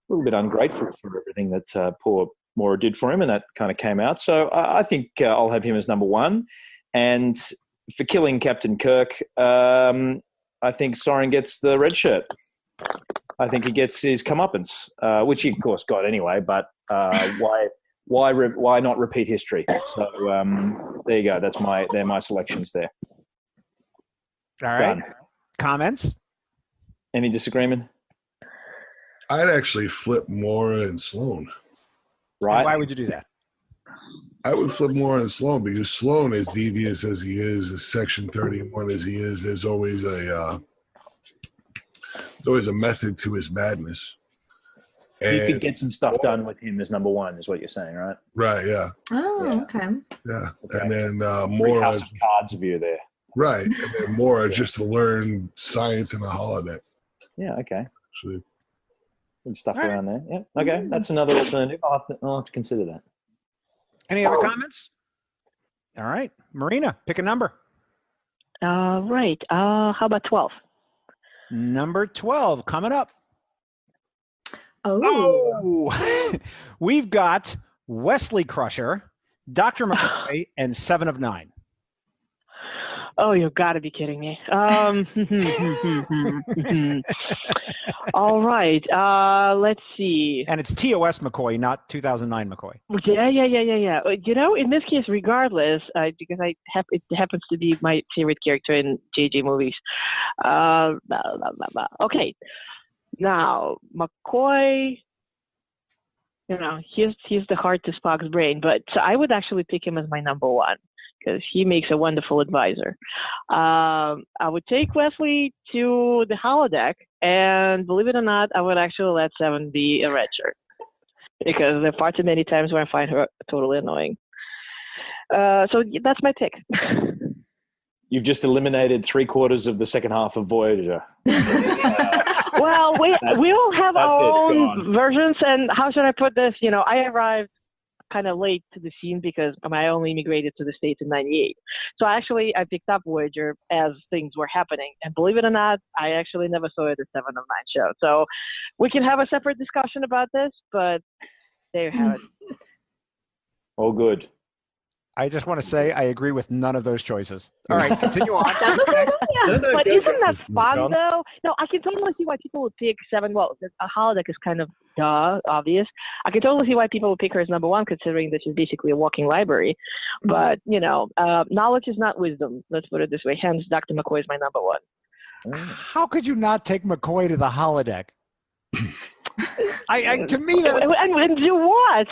A little bit ungrateful for everything that poor Mora did for him, and that kind of came out. So I think I'll have him as number 1. And for killing Captain Kirk, I think Soren gets the red shirt. I think he gets his comeuppance, which he of course got anyway. But why not repeat history? So there you go. They're my selections there. All right. Done. Comments? Any disagreement? I'd actually flip Mora and Sloan. Right. And why would you do that? I would flip Mora and Sloan because Sloan, as devious as he is, as Section 31 as he is, there's always a method to his madness. And you could get some stuff done with him as number one, is what you're saying, right? Right, yeah. Oh, okay. Yeah. Okay. And then Free Mora. house of cards of you there. Right. And then Mora just to learn science in a holodeck. Yeah, okay. Actually. Good stuff around there. Yeah. Okay. That's another alternative. I'll have to consider that. Any other comments? All right. Marina, pick a number. Right. How about 12? Number 12 coming up. Oh. Oh, we've got Wesley Crusher, Dr. McCoy, and 7 of 9. Oh, you've got to be kidding me. All right. Let's see. And it's TOS McCoy, not 2009 McCoy. Yeah. You know, in this case, regardless, because it happens to be my favorite character in JJ movies. Okay. Now, McCoy, you know, he's the heart to Spock's brain, but so I would actually pick him as my number one because he makes a wonderful advisor. I would take Wesley to the holodeck, and believe it or not, I would actually let 7 be a red shirt because there are far too many times where I find her totally annoying. So that's my pick. You've just eliminated 3/4 of the second half of Voyager. Well, we all have our own versions, and how should I put this? You know, I arrived kind of late to the scene because I only immigrated to the States in '98. So I picked up Voyager as things were happening, and believe it or not, I actually never saw it as 7 of 9 show. So we can have a separate discussion about this, but there you have it. All good. I just want to say I agree with none of those choices. All right, continue on. That's okay. Yeah. But isn't that fun, though? No, I can totally see why people would pick 7. Well, a holodeck is kind of obvious. I can totally see why people would pick her as number 1, considering that she's basically a walking library. But, you know, knowledge is not wisdom. Let's put it this way. Hence, Dr. McCoy is my number 1. How could you not take McCoy to the holodeck? To me, and do what?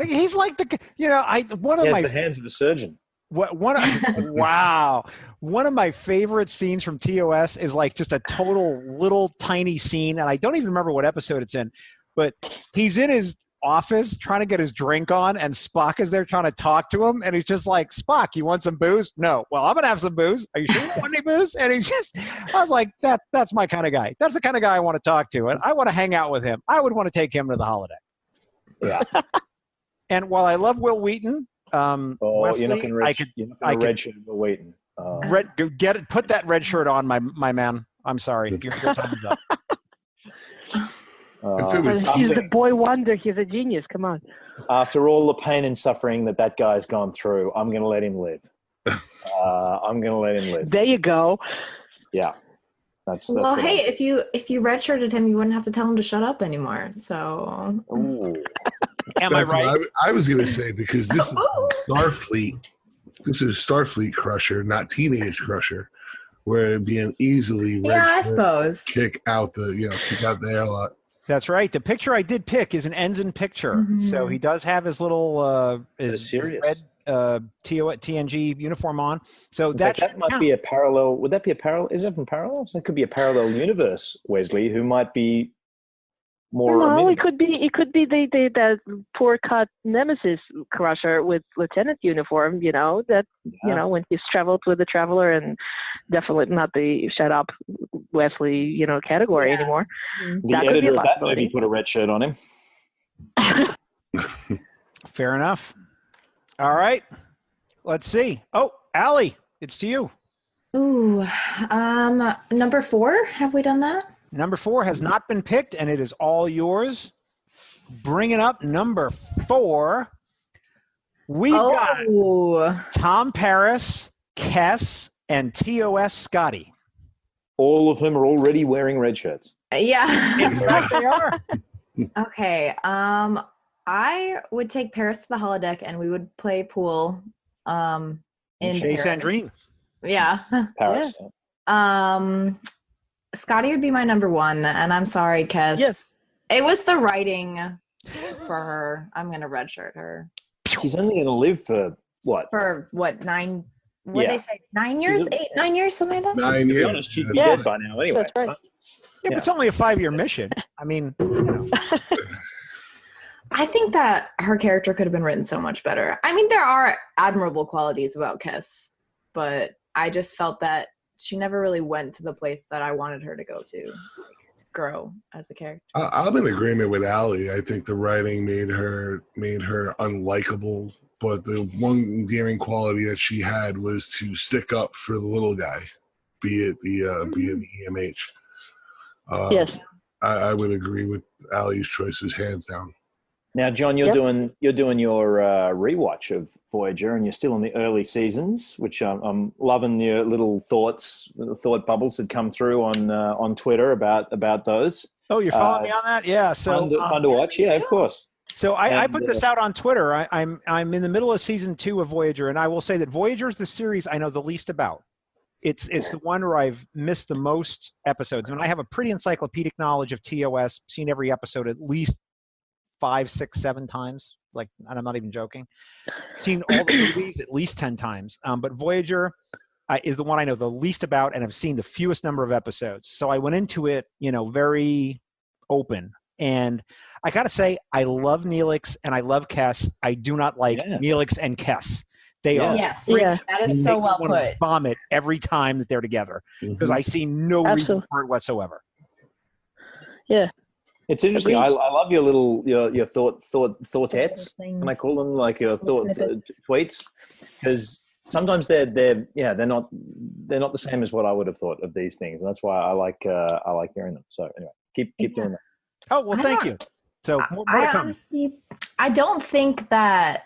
He's like the he has the hands of a surgeon. Wow. One of my favorite scenes from TOS is like just a total little tiny scene, and I don't even remember what episode it's in, but he's in his office trying to get his drink on, and Spock is there trying to talk to him, and he's just like, Spock, you want some booze? No. Well, I'm gonna have some booze. Are you sure you want any booze? And I was like, that's my kind of guy. That's the kind of guy I want to talk to, and I want to hang out with him. I would want to take him to the holodeck. Yeah. And while I love Will Wheaton, Wesley, you're not going to red shirt Will Wheaton. Put that red shirt on, my man. I'm sorry. Your time is up. He's a boy wonder. He's a genius. Come on. After all the pain and suffering that guy's gone through, I'm going to let him live. There you go. Yeah. That's well, hey, if you redshirted him, you wouldn't have to tell him to shut up anymore. So. Am I right? I was going to say, because this is Starfleet. This is Starfleet Crusher, not Teenage Crusher, where it'd be an easily I suppose kick out the airlock. That's right. The picture I did pick is an Ensign picture, so he does have his little his red TNG uniform on. So that might be a parallel. Would that be a parallel? Is it from Parallels? It could be a parallel universe, Wesley, who might be more. No, it could be the poor cut Nemesis Crusher with Lieutenant uniform. You know when he's traveled with the Traveler, and definitely not the shut up Wesley category anymore. The editor of that movie put a red shirt on him. Fair enough. All right, let's see. Oh, Allie, it's to you. Ooh, number 4. Have we done that? Number 4 has not been picked, and it is all yours. Bringing up number 4, we've got Tom Paris, Kess, and TOS Scotty. All of them are already wearing red shirts. Yeah. In fact, they are. Okay. I would take Paris to the holodeck, and we would play pool. In Chase Paris. Sandrine. Yeah. Paris. Yeah. Scotty would be my number one, and I'm sorry, Kes. Yes. It was the writing for her. I'm gonna redshirt her. She's only going to live for what? For what, 9? What Yeah. did they say? 9 years? 9 years, something like that? 9 To be years. honest, she'd be Yeah. dead by now anyway. That's right. Yeah, but it's only a 5-year mission. I mean, you know. I think that her character could have been written so much better. I mean, there are admirable qualities about Kes, but I just felt that she never really went to the place that I wanted her to go to, like, grow as a character. I'm in agreement with Allie. I think the writing made her unlikable, but the one endearing quality that she had was to stick up for the little guy, be it the EMH. Yes. I would agree with Allie's choices hands down. Now, John, you're doing your rewatch of Voyager, and you're still in the early seasons, which I'm loving your little thought bubbles that come through on Twitter about those. Oh, you're following me on that? Yeah. So fun to watch. Yeah, of course. So I put this out on Twitter. I'm in the middle of season 2 of Voyager, and I will say that Voyager is the series I know the least about. It's the one where I've missed the most episodes. And I have a pretty encyclopedic knowledge of TOS, seen every episode at least 5, 6, 7 times. Like, and I'm not even joking. Seen all the movies at least 10 times. But Voyager is the one I know the least about, and I've seen the fewest number of episodes. So I went into it, very open. And I got to say, I love Neelix and I love Kes. I do not like Neelix and Kes. They are. Yes, that is so well put. Vomit every time that they're together because I see no reason for it whatsoever. Yeah. It's interesting. I love your little your thoughts. Can I call them like your tweets? Because sometimes they're not the same as what I would have thought of these things, and that's why I like hearing them. So anyway, keep doing that. Oh well, thank you. So more to come. Honestly, I don't think that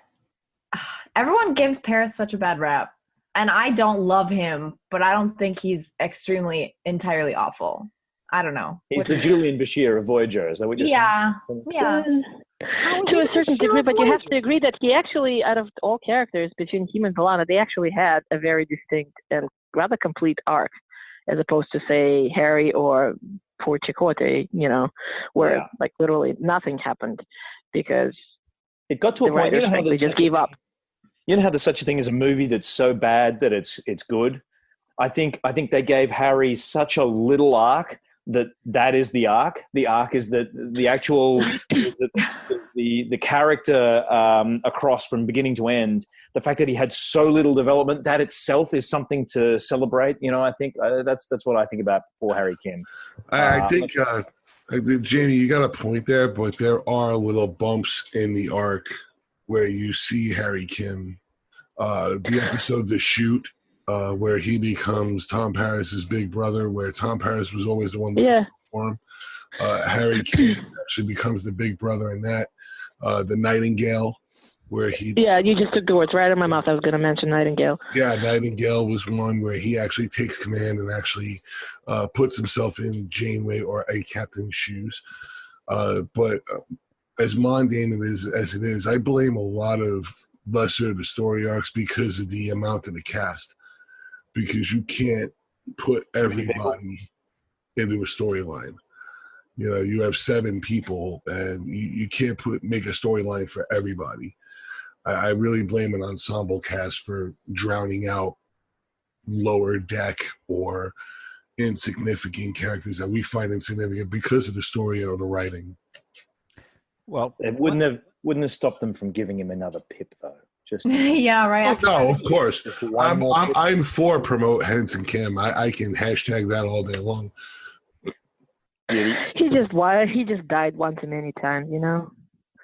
everyone gives Paris such a bad rap, and I don't love him, but I don't think he's entirely awful. I don't know. He's the Julian Bashir of Voyager. Is that what you're saying? Yeah. To a certain degree, but you have to agree that he actually, out of all characters between him and B'Elanna, they actually had a very distinct and rather complete arc, as opposed to, say, Harry or poor Chakotay, where like literally nothing happened because it got to a point. They just gave up. You know how there's such a thing as a movie that's so bad that it's good. I think they gave Harry such a little arc that is the arc. The arc is the actual the character across from beginning to end. The fact that he had so little development, that itself is something to celebrate. I think that's what I think about poor Harry Kim. I think Jamie, you got a point there, but there are little bumps in the arc where you see Harry Kim. The episode The Shoot, where he becomes Tom Paris's big brother, where Tom Paris was always the one for him. Harry Kim actually becomes the big brother in that. The Nightingale, where he... Yeah, you just took the words right out of my mouth. I was going to mention Nightingale. Yeah, Nightingale was one where he actually takes command and actually puts himself in Janeway or a captain's shoes. But as mundane as it is, I blame a lot of lesser the story arcs because of the amount of the cast. Because you can't put everybody into a storyline. You have 7 people, and you can't make a storyline for everybody. I really blame an ensemble cast for drowning out lower deck or insignificant characters that we find insignificant because of the story or the writing. Well, it wouldn't have stopped them from giving him another Pip though. Just yeah, right. Oh, no, of course. I'm for promote Henson Kim. I can hashtag that all day long. He just died one too many times,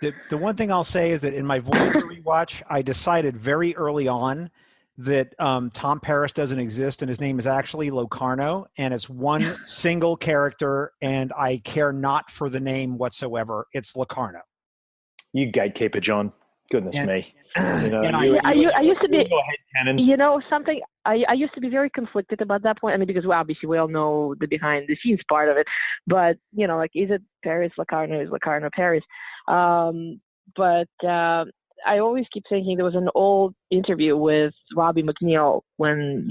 The one thing I'll say is that in my Voyager rewatch, I decided very early on that Tom Paris doesn't exist, and his name is actually Locarno, and it's one single character, and I care not for the name whatsoever. It's Locarno. You gatekeeper, John. Goodness me. I used to be, something. I used to be very conflicted about that point. I mean, because obviously we all know the behind the scenes part of it, but is it Paris Locarno? Is Locarno Paris? But I always keep thinking there was an old interview with Robbie McNeil when,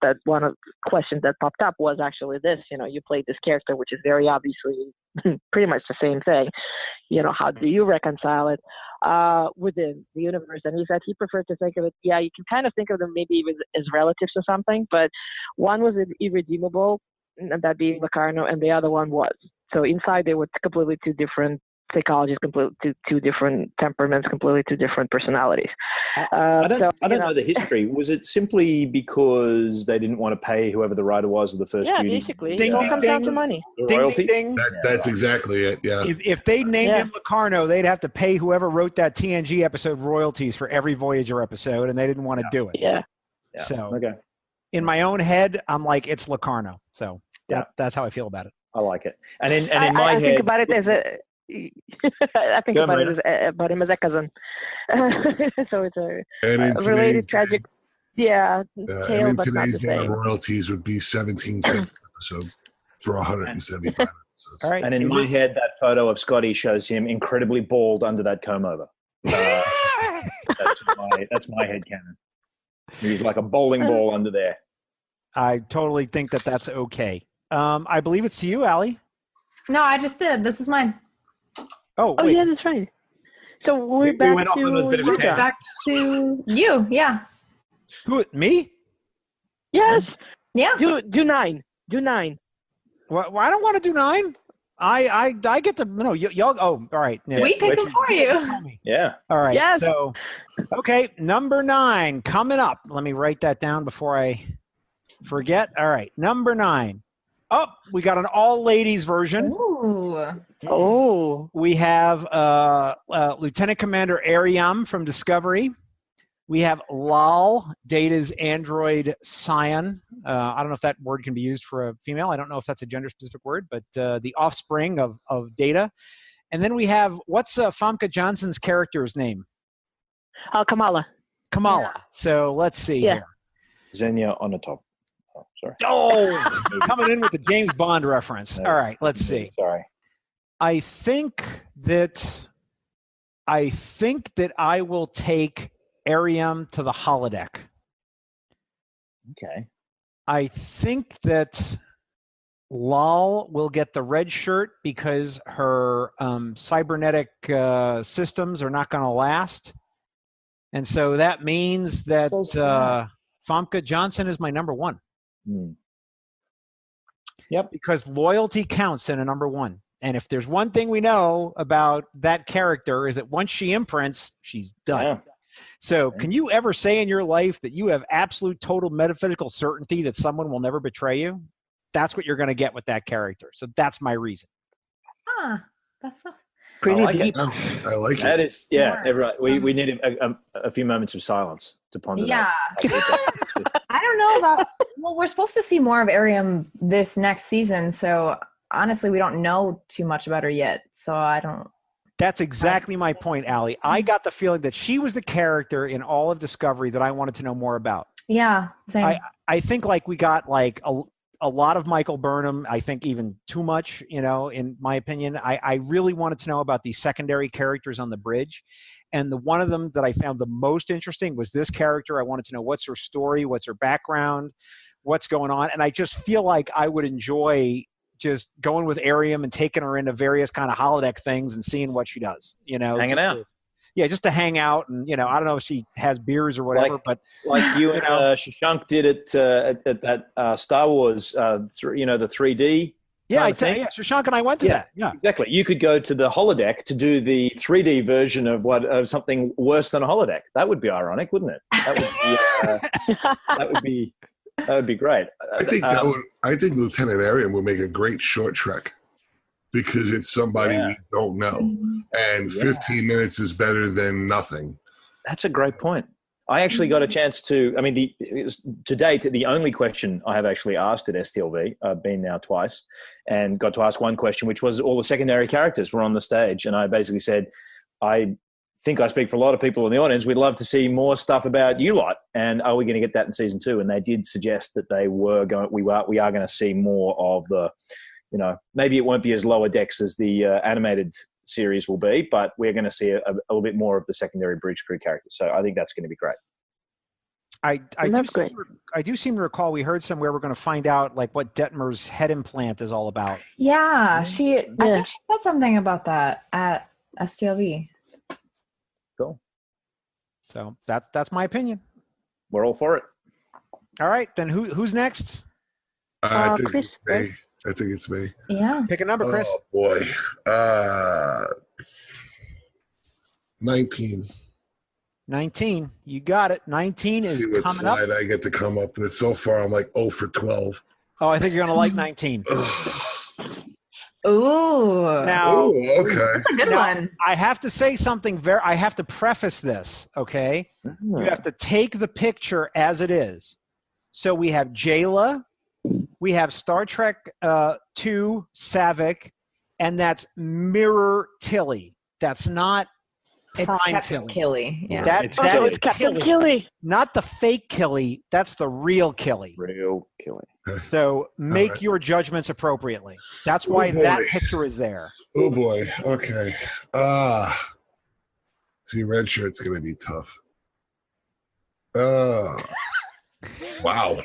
that one of the questions that popped up was actually this, you played this character, which is very obviously pretty much the same thing. How do you reconcile it within the universe? And he said he preferred to think of it, you can kind of think of them maybe as relatives or something, but one was irredeemable, and that being Locarno, and the other one was. So inside they were completely two different psychologies, completely two different temperaments, completely two different personalities. I don't know the history. Was it simply because they didn't want to pay whoever the writer was of the first Judy? Yeah, basically. It all comes down to money. Royalty? Ding, ding. That's exactly it, yeah. If they named him Locarno, they'd have to pay whoever wrote that TNG episode royalties for every Voyager episode, and they didn't want to do it. Yeah. So okay. In my own head, I'm like, it's Locarno. So that's how I feel about it. I like it. And in my head, think about it as I think about him as a cousin. So it's a related tragic, tale, and in but not the today's day, same. royalties would be 17 cents episode for 175 episodes. All right. And in my head, that photo of Scotty shows him incredibly bald under that comb over. That's my head canon. He's like a bowling ball under there. I totally think that's okay. I believe it's to you, Allie. No, I just did. This is mine. Oh, wait. Yeah, that's right. So we're back to you. Yeah. Who? Me? Yes. Yeah. Do 9. Do 9. Well, I don't want to do 9. I get to y'all. Oh, all right. We pick them for you. Yeah. All right. Yes. So, okay, number 9 coming up. Let me write that down before I forget. All right, number 9. Oh, we got an all-ladies version. Ooh. Oh. We have Lieutenant Commander Ariam from Discovery. We have Lal, Data's android scion. I don't know if that word can be used for a female. I don't know if that's a gender-specific word, but the offspring of Data. And then we have, what's Famke Janssen's character's name? Kamala. Kamala. Yeah. So let's see here. Xenia on the top. Oh, sorry. Oh, coming in with the James Bond reference. All right, let's see. Sorry. I think that I will take Ariam to the holodeck. Okay. I think that Lal will get the red shirt because her cybernetic systems are not going to last. And so that means that Famke Janssen is my number 1. Yep. Because loyalty counts in a number 1. And if there's one thing we know about that character is that once she imprints, she's done. Yeah. So can you ever say in your life that you have absolute total metaphysical certainty that someone will never betray you? That's what you're going to get with that character. So that's my reason. That's pretty deep. I like That it. is, everyone. We need a few moments of silence to ponder Yeah. that. I don't know about. Well, we're supposed to see more of Ariam this next season, so honestly, we don't know too much about her yet. So I don't. That's exactly my point, Allie. I got the feeling that she was the character in all of Discovery that I wanted to know more about. Yeah, same. I think we got a lot of Michael Burnham. I think even too much, in my opinion. I really wanted to know about these secondary characters on the bridge. And the one of them that I found the most interesting was this character. I wanted to know what's her story, what's her background, what's going on. And I just feel like I would enjoy just going with Ariam and taking her into various kind of holodeck things and seeing what she does, Hanging out. Just to hang out. And, I don't know if she has beers or whatever, but like you and Shashank did it at that Star Wars, the 3D. Yeah, Shashank and I went to that. Yeah, exactly. You could go to the holodeck to do the 3D version of something worse than a holodeck. That would be ironic, wouldn't it? That would be great. I think Lieutenant Ariam would make a great short trek because it's somebody we don't know, and 15 minutes is better than nothing. That's a great point. I actually got a chance to. I mean, to date, the only question I have actually asked at STLV, I've been now twice, and got to ask one question, which was all the secondary characters were on the stage, and I basically said, I think I speak for a lot of people in the audience. We'd love to see more stuff about you lot, and are we going to get that in season 2? And they did suggest that they were going. We are going to see more of the. Maybe it won't be as lower decks as the animated series will be, but we're going to see a little bit more of the secondary bridge crew characters. So I think that's going to be great. I do seem to recall we heard somewhere we're going to find out like what Detmer's head implant is all about. Yeah, I think she said something about that at STLV. Cool. So that's my opinion. We're all for it. All right, then who's next? I think Chris, it's me. I think it's me. Yeah. Pick a number, Chris. Oh boy. 19. 19. You got it. 19 is See what coming up. side I get to come up with. So far, I'm like 0 for 12. Oh, I think you're going to like 19. Ooh. Now, okay. That's a good one. I have to say something I have to preface this, okay? You have to take the picture as it is. So we have Jayla, we have Star Trek 2 Saavik, and that's Mirror Tilly. That's not It's Prime Captain Tilly. Killy. Yeah. That's it's Captain Killy. not the fake Killy. That's the real Killy. Real killing. So make right. your judgments appropriately. That's why boy. that picture is there. Oh boy. Okay. See, red shirt's gonna be tough. Wow.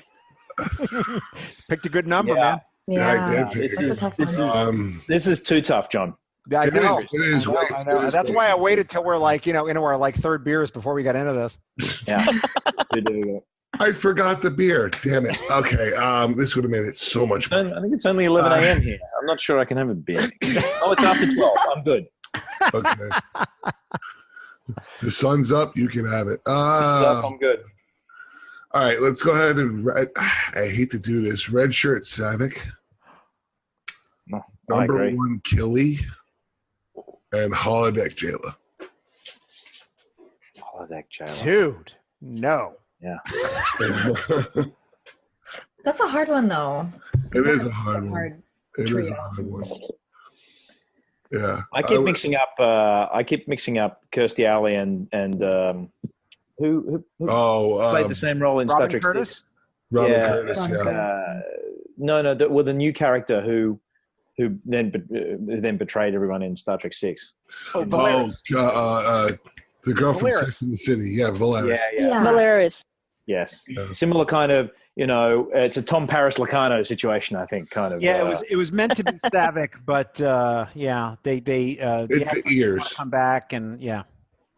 Picked a good number, Yeah. man. Yeah, I did pick This it. is tough this one. is this is too tough, John. I It know. is. It is. I know, Wait, I know. it is That's wait. why I waited till we're like, into our like third beers before we got into this. Yeah. Too difficult. I forgot the beer. Damn it. Okay. This would have made it so much I more. think it's only 11 a.m. here. I'm not sure I can have a beer. Oh, it's after 12. I'm good. Okay. The sun's up. You can have it. I'm good. All right. Let's go ahead and. I hate to do this. Red shirt Saavik. I Number agree. 1 Killy. And holodeck Jayla. Holodeck Jayla. Dude, no. Yeah. That's a hard one, though. It is a hard one. Hard. It is a trio. hard one. Yeah. I keep mixing up. I keep mixing up Kirstie Alley and who played the same role in Star Robin Trek Curtis? 6? Robin Yeah. Curtis, Robin yeah. No, the new character who then betrayed everyone in Star Trek 6. Oh, Oh, Valeris. the girl from Valeris. Sex and the City. Yeah, Valeris. Yeah. Hilarious. Yes. Yeah. Similar kind of, it's a Tom Paris Lacano situation, I think, kind of. Yeah, it was meant to be Saavik, but yeah, they It's the ears. come back and yeah.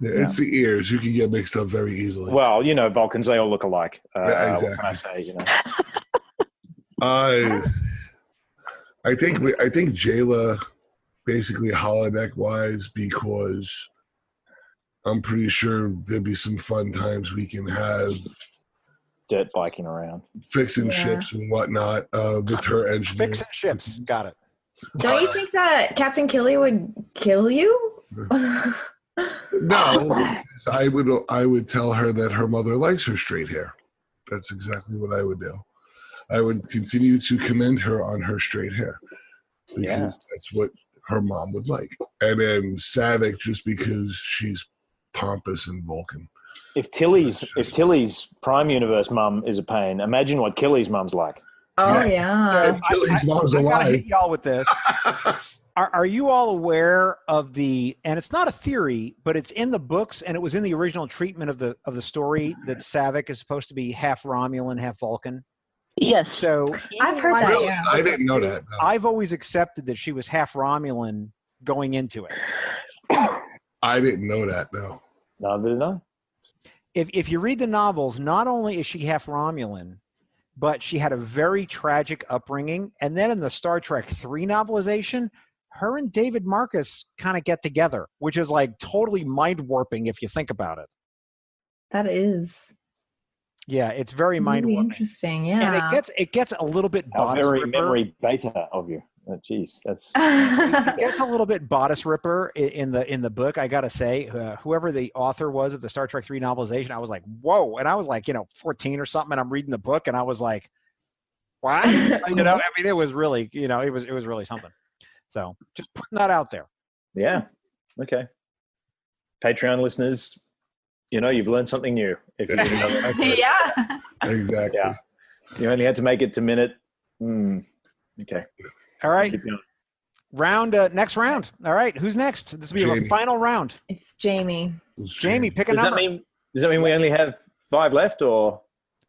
Yeah, it's the ears. You can get mixed up very easily. Well, Vulcans, they all look alike. Yeah, exactly. What can I say, I think Jayla basically holodeck wise, because I'm pretty sure there'd be some fun times we can have Dirt biking around. fixing Yeah. ships and whatnot with her engineer. Fixing ships. Got it. Don't you think that Captain Killy would kill you? No, I would tell her that her mother likes her straight hair. That's exactly what I would do. I would continue to commend her on her straight hair because that's what her mom would like. And then Saavik just because she's pompous and Vulcan. If Tilly's Prime Universe mum is a pain, imagine what Killy's mum's like. Oh, yeah. If Killy's mom's I gotta alive. hit y'all with this. Are you all aware of and it's not a theory, but it's in the books and it was in the original treatment of the story that Saavik is supposed to be half Romulan, half Vulcan? Yes. So I've heard that, Really? yeah. I didn't know that. No. I've always accepted that she was half Romulan going into it. I didn't know that. No. Neither did I. If you read the novels, not only is she half Romulan, but she had a very tragic upbringing. And then in the Star Trek 3 novelization, her and David Marcus kind of get together, which is like totally mind warping if you think about it. That is Yeah, it's very mind really warping. interesting. Yeah. And it gets a little bit How bodice very ripper. memory beta of you. Jeez, that's It gets a little bit bodice ripper in the book. I gotta say, whoever the author was of the Star Trek 3 novelization, I was like, whoa! And I was like, 14 or something, and I'm reading the book, and I was like, what? I mean, it was really, it was really something. So just putting that out there. yeah. Okay. Patreon listeners, you've learned something new. If you didn't know that. Yeah. Exactly. Yeah. You only had to make it to minute. Okay. All right. Keep going. Next round. All right, who's next? This will be our Jamie. final round. It's Jamie. Jamie, pick a Does number. Does that mean we only have 5 left, or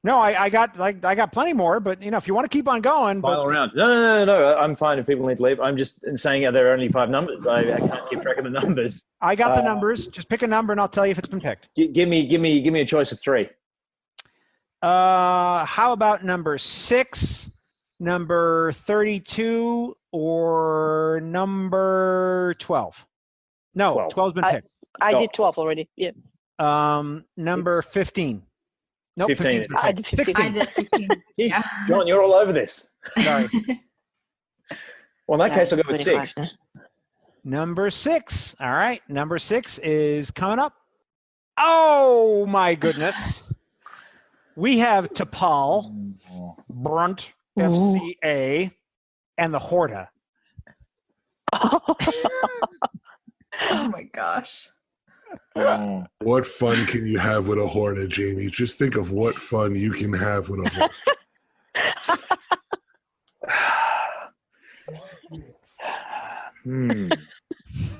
No, I got plenty more, but if you want to keep on going, final round? No. I'm fine if people need to leave. I'm just saying there are only 5 numbers. I can't keep track of the numbers. I got the numbers. Just pick a number, and I'll tell you if it's been picked. Give me a choice of 3. How about number 6, number 32, or number 12? No, 12. 12's been picked. I did 12 already. Yeah. Number 15. Nope, 15. 15's been I picked. did 16. I did 15. Yeah. John, you're all over this. Sorry. Well, in that case, I'll go with 25, 6. huh? Number 6. All right. Number 6 is coming up. Oh, my goodness. We have T'Pol, Brunt, FCA, and the Horta. Oh my gosh. What fun can you have with a Horta, Jamie? Just think of what fun you can have with a Horta.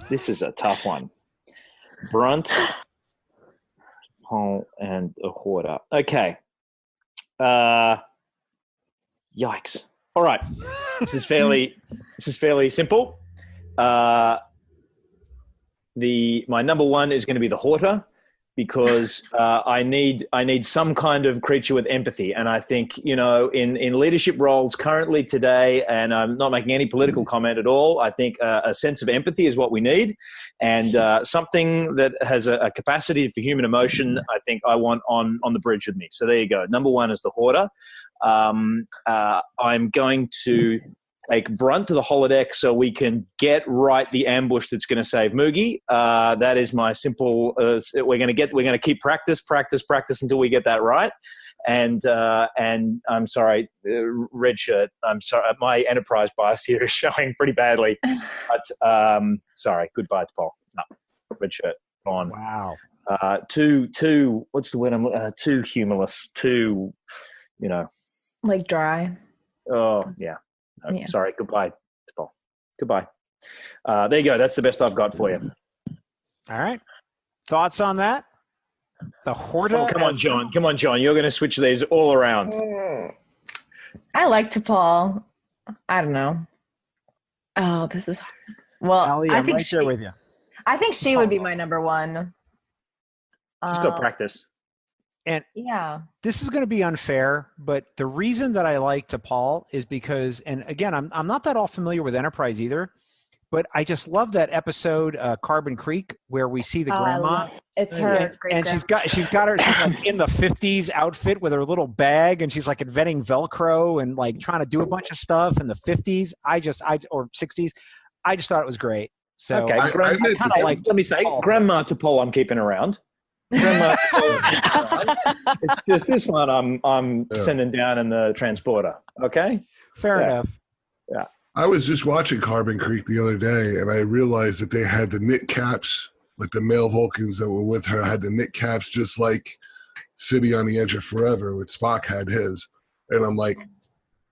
This is a tough one. Brunt, T'Pol, and a Horta. Okay. Yikes. All right. This is fairly simple. My number 1 is going to be the Horta, because I need some kind of creature with empathy. And I think, in leadership roles currently today, and I'm not making any political comment at all, I think a sense of empathy is what we need. And something that has a capacity for human emotion, I think I want on the bridge with me. So there you go. Number 1 is the Horta. I'm going to take Brunt to the holodeck so we can get right the ambush that's going to save Moogie. That is my simple. We're going to keep practice until we get that right. And I'm sorry, red shirt. I'm sorry, my enterprise bias here is showing pretty badly. But sorry, goodbye to Paul. No, red shirt on. Wow. Too. What's the word? Too humorless. Too. Like dry. Oh yeah. Yeah. Sorry. Goodbye, Paul. Goodbye. There you go. That's the best I've got for you. All right. Thoughts on that? The Horta. Oh, come on, John. You're going to switch these all around. I like T'Pol. I don't know. Oh, this is hard. Well, Allie, I I'm think right there with you. I think she would be my number 1. She's got practice. And Yeah. this is going to be unfair, but the reason that I like T'Pol is because, and again, I'm not that all familiar with Enterprise either, but I just love that episode, Carbon Creek, where we see the grandma. It's her great And she's like in the 50s outfit with her little bag, and she's like inventing Velcro and like trying to do a bunch of stuff in the 50s. Or 60s. I just thought it was great. So Okay, I kind of like. let me say, Grandma T'Pol I'm keeping around. Grandma it's just this one I'm sending down in the transporter. Okay? Fair Yeah. enough. Yeah. I was just watching Carbon Creek the other day, and I realized that they had the knit caps, like the male Vulcans that were with her had the knit caps, just like City on the Edge of Forever with Spock had his. And I'm like,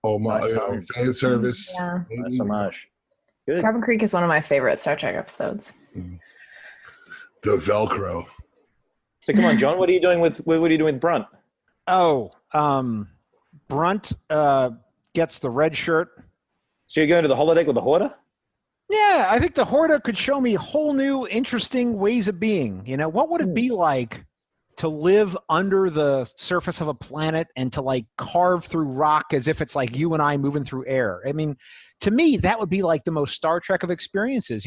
oh my, Nice. fan service. Yeah. Not so much. Good. Carbon Creek is one of my favorite Star Trek episodes. The Velcro. So come on, John. What are you doing with Brunt? Oh, Brunt gets the red shirt. So you're going to the holodeck with the Horta? Yeah, I think the Horta could show me whole new, interesting ways of being. What would it be like to live under the surface of a planet and to like carve through rock as if it's like you and I moving through air? I mean, to me, that would be like the most Star Trek of experiences,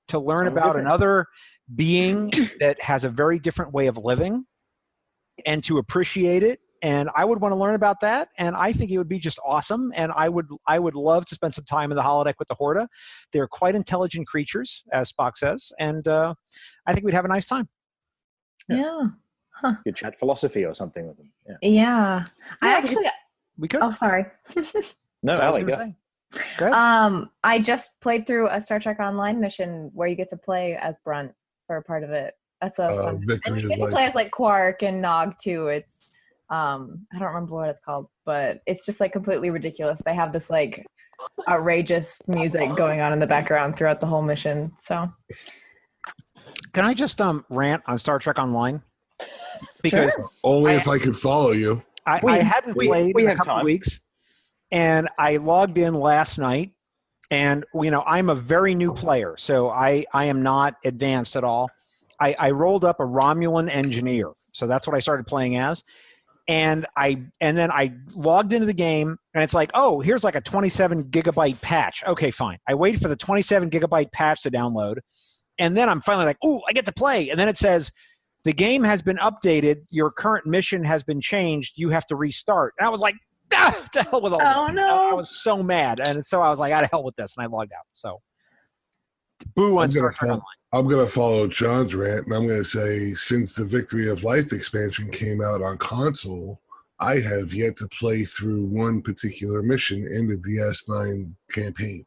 to learn about another being that has a very different way of living and to appreciate it. And I would want to learn about that. And I think it would be just awesome. And I would love to spend some time in the holodeck with the Horta. They're quite intelligent creatures, as Spock says. And I think we'd have a nice time. Yeah. Huh. You could chat philosophy or something with them. Yeah. Yeah. We could. Oh, sorry. No, That's what I was Ali, gonna go. say. Go ahead. I just played through a Star Trek Online mission where you get to play as Brunt for a part of it. That's a fun. Victory And you is get to Life. play as like Quark and Nog too. It's I don't remember what it's called, but it's just like completely ridiculous. They have this like outrageous music going on in the background throughout the whole mission. So, can I just rant on Star Trek Online? Because only if I could follow you. I hadn't played in a couple time. weeks, and I logged in last night. And I'm a very new player, so I am not advanced at all. I rolled up a Romulan engineer, so that's what I started playing as. And then I logged into the game, and it's like, oh, here's like a 27 gigabyte patch. Okay, fine. I wait for the 27 gigabyte patch to download, and then I'm finally like, ooh, I get to play. And then it says, the game has been updated. Your current mission has been changed. You have to restart. And I was like, to hell with all this. Oh, no. I was so mad. And so I was like, to hell with this. And I logged out. So, boo on Star Trek Online. I'm going to follow John's rant, and I'm going to say, since the Victory of Life expansion came out on console, I have yet to play through one particular mission in the DS9 campaign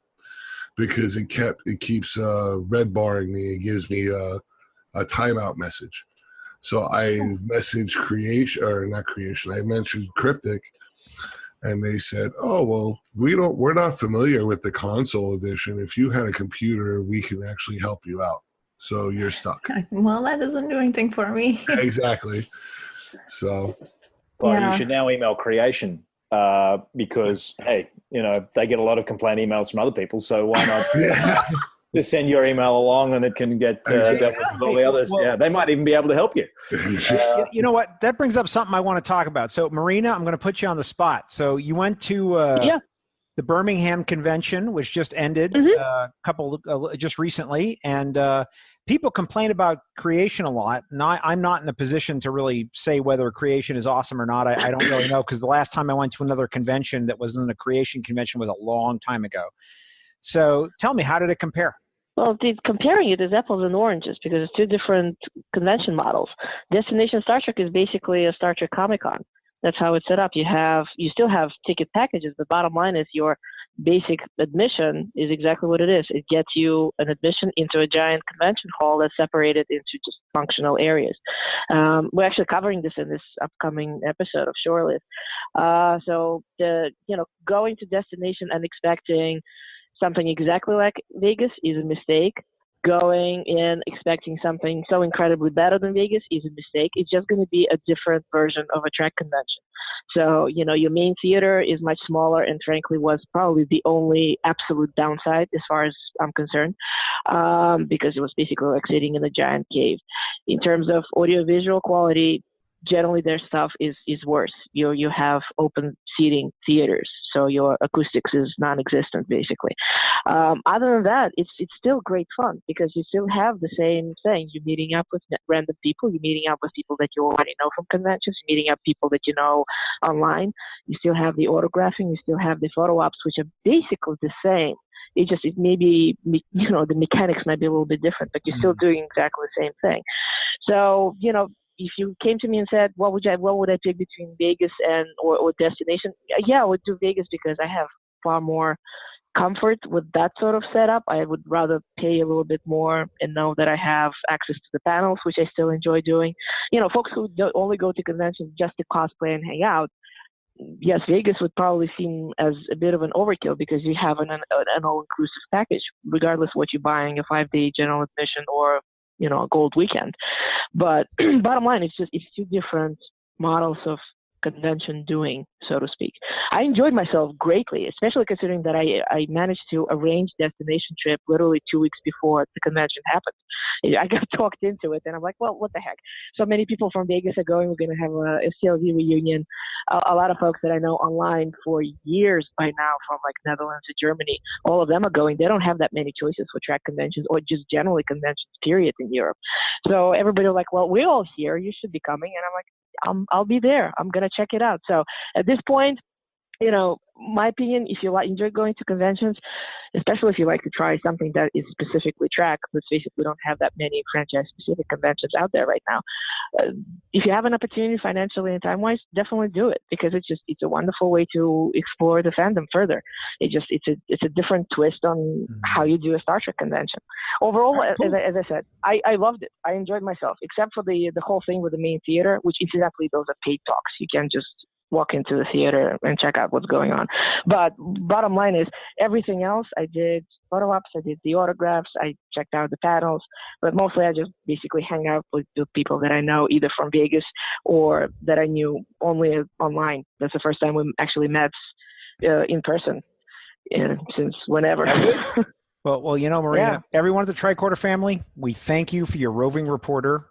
because it keeps red barring me. It gives me a timeout message. So I messaged I mentioned Cryptic, and they said, oh, well, we're not familiar with the console edition. If you had a computer, we can actually help you out. So you're stuck. Well, that doesn't do anything for me. Exactly. So. Well, you should now email Creation because, hey, they get a lot of complaint emails from other people. So why not just send your email along and it can get dealt with all the others. Well, they might even be able to help you. You know what? That brings up something I want to talk about. So, Marina, I'm going to put you on the spot. So you went to the Birmingham convention, which just ended just recently, and people complain about Creation a lot. And I'm not in a position to really say whether Creation is awesome or not. I don't really know, because the last time I went to another convention that wasn't a Creation convention was a long time ago. So tell me, how did it compare? Well, comparing it is apples and oranges because it's two different convention models. Destination Star Trek is basically a Star Trek Comic-Con. That's how it's set up. You still have ticket packages. The bottom line is your basic admission is exactly what it is. It gets you an admission into a giant convention hall that's separated into just functional areas. We're actually covering this in this upcoming episode of Shorelist. So going to destination and expecting something exactly like Vegas is a mistake. Going in expecting something so incredibly better than Vegas is a mistake. It's just going to be a different version of a track convention. So, your main theater is much smaller and frankly was probably the only absolute downside as far as I'm concerned, because it was basically like sitting in a giant cave. In terms of audiovisual quality, generally their stuff is worse. You have open seating theaters, so your acoustics is non-existent basically. Other than that, it's still great fun because you still have the same thing. You're meeting up with random people. You're meeting up with people that you already know from conventions. You're meeting up people that you know online. You still have the autographing. You still have the photo ops, which are basically the same. It maybe, the mechanics might be a little bit different, but you're still doing exactly the same thing. So, if you came to me and said, what would I pick between Vegas or destination? Yeah, I would do Vegas because I have far more comfort with that sort of setup. I would rather pay a little bit more and know that I have access to the panels, which I still enjoy doing. Folks who only go to conventions just to cosplay and hang out, yes, Vegas would probably seem as a bit of an overkill because you have an all-inclusive package, regardless of what you're buying, a 5-day general admission or a gold weekend. But bottom line, it's two different models of convention doing, so to speak. I enjoyed myself greatly, especially considering that I managed to arrange destination trip literally 2 weeks before the convention happened. I got talked into it, and I'm like, well, what the heck? So many people from Vegas are going. We're going to have a CLV reunion. A lot of folks that I know online for years by now from like Netherlands to Germany, all of them are going. They don't have that many choices for track conventions or just generally conventions, period, in Europe. So everybody was like, well, we're all here. You should be coming. And I'm like, I'll be there. I'm going to check it out. So at this point, my opinion, if you enjoy going to conventions, especially if you like to try something that is specifically track, let's face it, we don't have that many franchise-specific conventions out there right now. If you have an opportunity financially and time-wise, definitely do it because it's a wonderful way to explore the fandom further. It's a different twist on how you do a Star Trek convention. Overall, cool. as I said, I loved it. I enjoyed myself, except for the whole thing with the main theater, which incidentally those are paid talks. You can't just walk into the theater and check out what's going on. But bottom line is, everything else I did photo ops, I did the autographs, I checked out the panels, but mostly I just basically hang out with the people that I know, either from Vegas or that I knew only online. That's the first time we actually met in person since whenever. Well, you know, Marina, everyone at the Tricorder family, we thank you for your roving reporter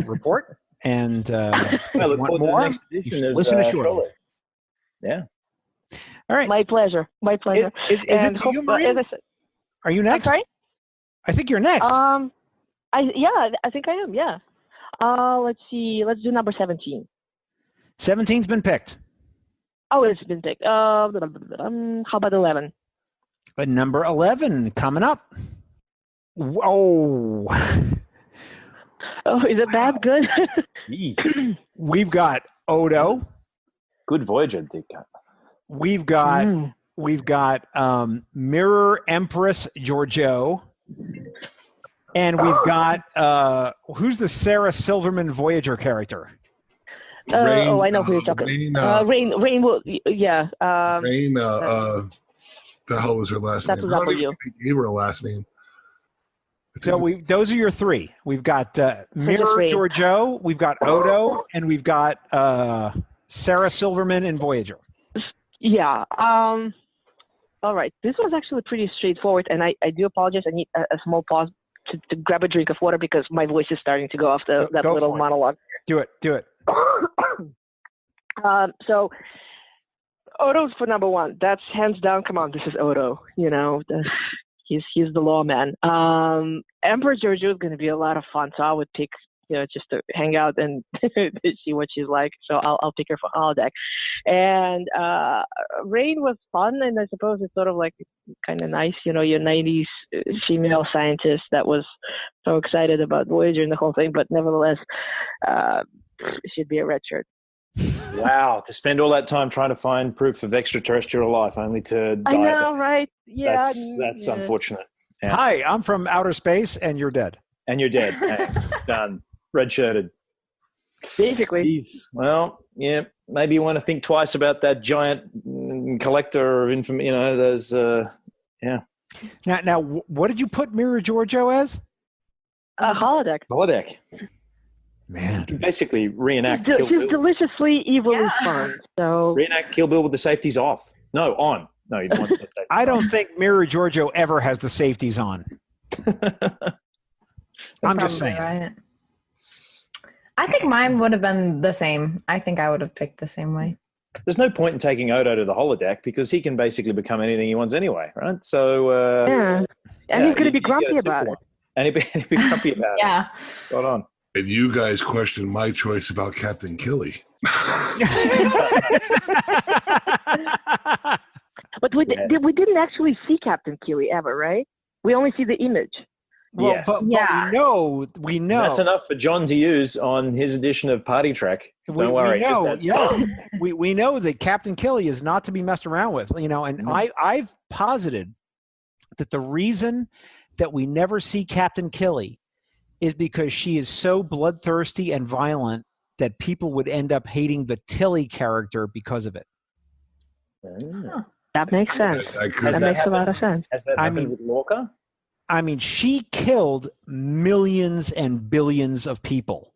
report. And look forward to the next edition listen to Shorely. Yeah. All right. My pleasure. My pleasure. Is it to you, Marina? Are you next? I'm sorry? I think you're next. I think I am. Yeah. Let's see. Let's do number 17. 17's been picked. Oh, it's been picked. How about 11? But number 11 coming up. Whoa. Oh, is it bad? Good. Jeez. We've got Odo. Good Voyager, deep cut. We've got Mirror Empress Georgiou. And we've got who's the Sarah Silverman Voyager character? I know who you're talking. Rain will, yeah. Rain. The hell was her last name? That's W. I gave her a last name. So those are your three. We've got Mirror Georgiou, we've got Odo, and we've got Sarah Silverman in Voyager. Yeah. All right. This was actually pretty straightforward, and I do apologize. I need a small pause to grab a drink of water because my voice is starting to go off that little monologue. Do it. So Odo's for number one. That's hands down. Come on, this is Odo. You know, he's the lawman. Emperor Georgiou is going to be a lot of fun. So I would pick, just to hang out and see what she's like. So I'll pick her for holodeck. And Rain was fun, and I suppose it's sort of like kind of nice, your 90s female scientist that was so excited about Voyager and the whole thing, but nevertheless, she'd be a red shirt. Wow, to spend all that time trying to find proof of extraterrestrial life only to die. I know, right? Yeah. That's unfortunate. Yeah. Hi, I'm from outer space, and you're dead. And you're dead. Hey, done. Red-shirted. Basically. Jeez. Well, yeah, maybe you want to think twice about that giant collector of information, those, yeah. Now, what did you put Mirror Georgiou as? Holodeck. Holodeck. Man. You can basically reenact She's Kill Bill. deliciously evilly fun. So Reenact Kill Bill with the safeties off. No, on. No, you don't want the safeties I don't think Mirror Georgiou ever has the safeties on. I'm just saying. Right. I think mine would have been the same. I think I would have picked the same way. There's no point in taking Odo to the holodeck because he can basically become anything he wants anyway, right? So and he's going to be grumpy about it. And he'd be grumpy about it. Yeah. Hold on. And you guys questioned my choice about Captain Killy. But we didn't actually see Captain Keeley ever, right? We only see the image. Well, Yes. but we know. That's enough for John to use on his edition of Party Track. Don't worry. We know that Captain Killy is not to be messed around with, and I've posited that the reason that we never see Captain Killy is because she is so bloodthirsty and violent that people would end up hating the Tilly character because of it. Huh. That makes sense. That makes a lot of sense. Has that happened with Lorca? I mean, she killed millions and billions of people.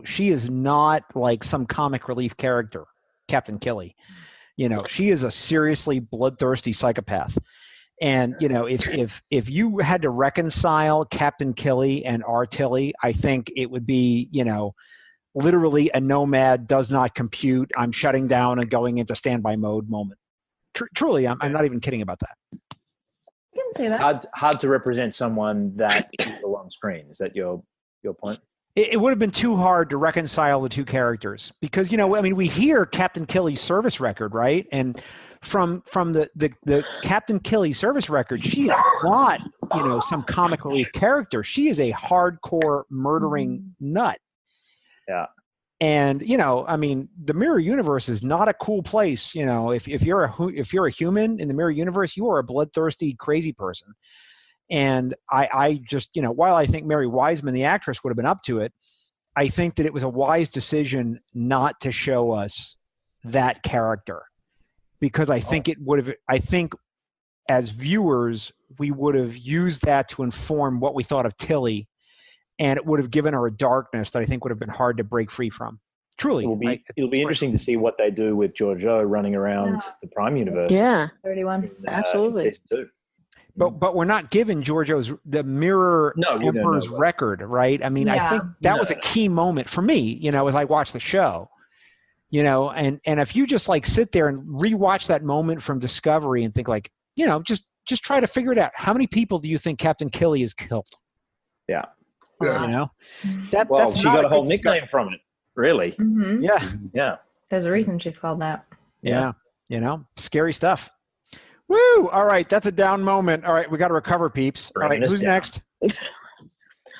She is not like some comic relief character, Captain Killy. She is a seriously bloodthirsty psychopath. And, if you had to reconcile Captain Killy and R. Tilly, I think it would be, literally a nomad does not compute. I'm shutting down and going into standby mode moment. Truly, I'm not even kidding about that. You can say that. Hard to represent someone that evil on screen. Is that your point? It would have been too hard to reconcile the two characters because, we hear Captain Killy's service record, right? And from the Captain Killy service record, she is not, some comic relief character. She is a hardcore murdering nut. Yeah. And, the mirror universe is not a cool place. If you're a human in the mirror universe, you are a bloodthirsty, crazy person. And I just, while I think Mary Wiseman, the actress, would have been up to it, I think that it was a wise decision not to show us that character, because I think it would have. I think as viewers, we would have used that to inform what we thought of Tilly, and it would have given her a darkness that I think would have been hard to break free from. Truly, it'll be interesting to see what they do with Giorgio running around the Prime universe. Yeah, 31. absolutely. In season 2. But we're not given Giorgio's the Mirror Emperor's record, right? I mean, I think that was a key moment for me, as I watched the show. And if you just like sit there and rewatch that moment from Discovery and think like, just try to figure it out. How many people do you think Captain Killy has killed? Yeah. That's she got a whole nickname from it. Really? Mm-hmm. Yeah. There's a reason she's called that. Yeah. Scary stuff. Woo! All right, that's a down moment. All right, we got to recover, peeps. All right, who's next?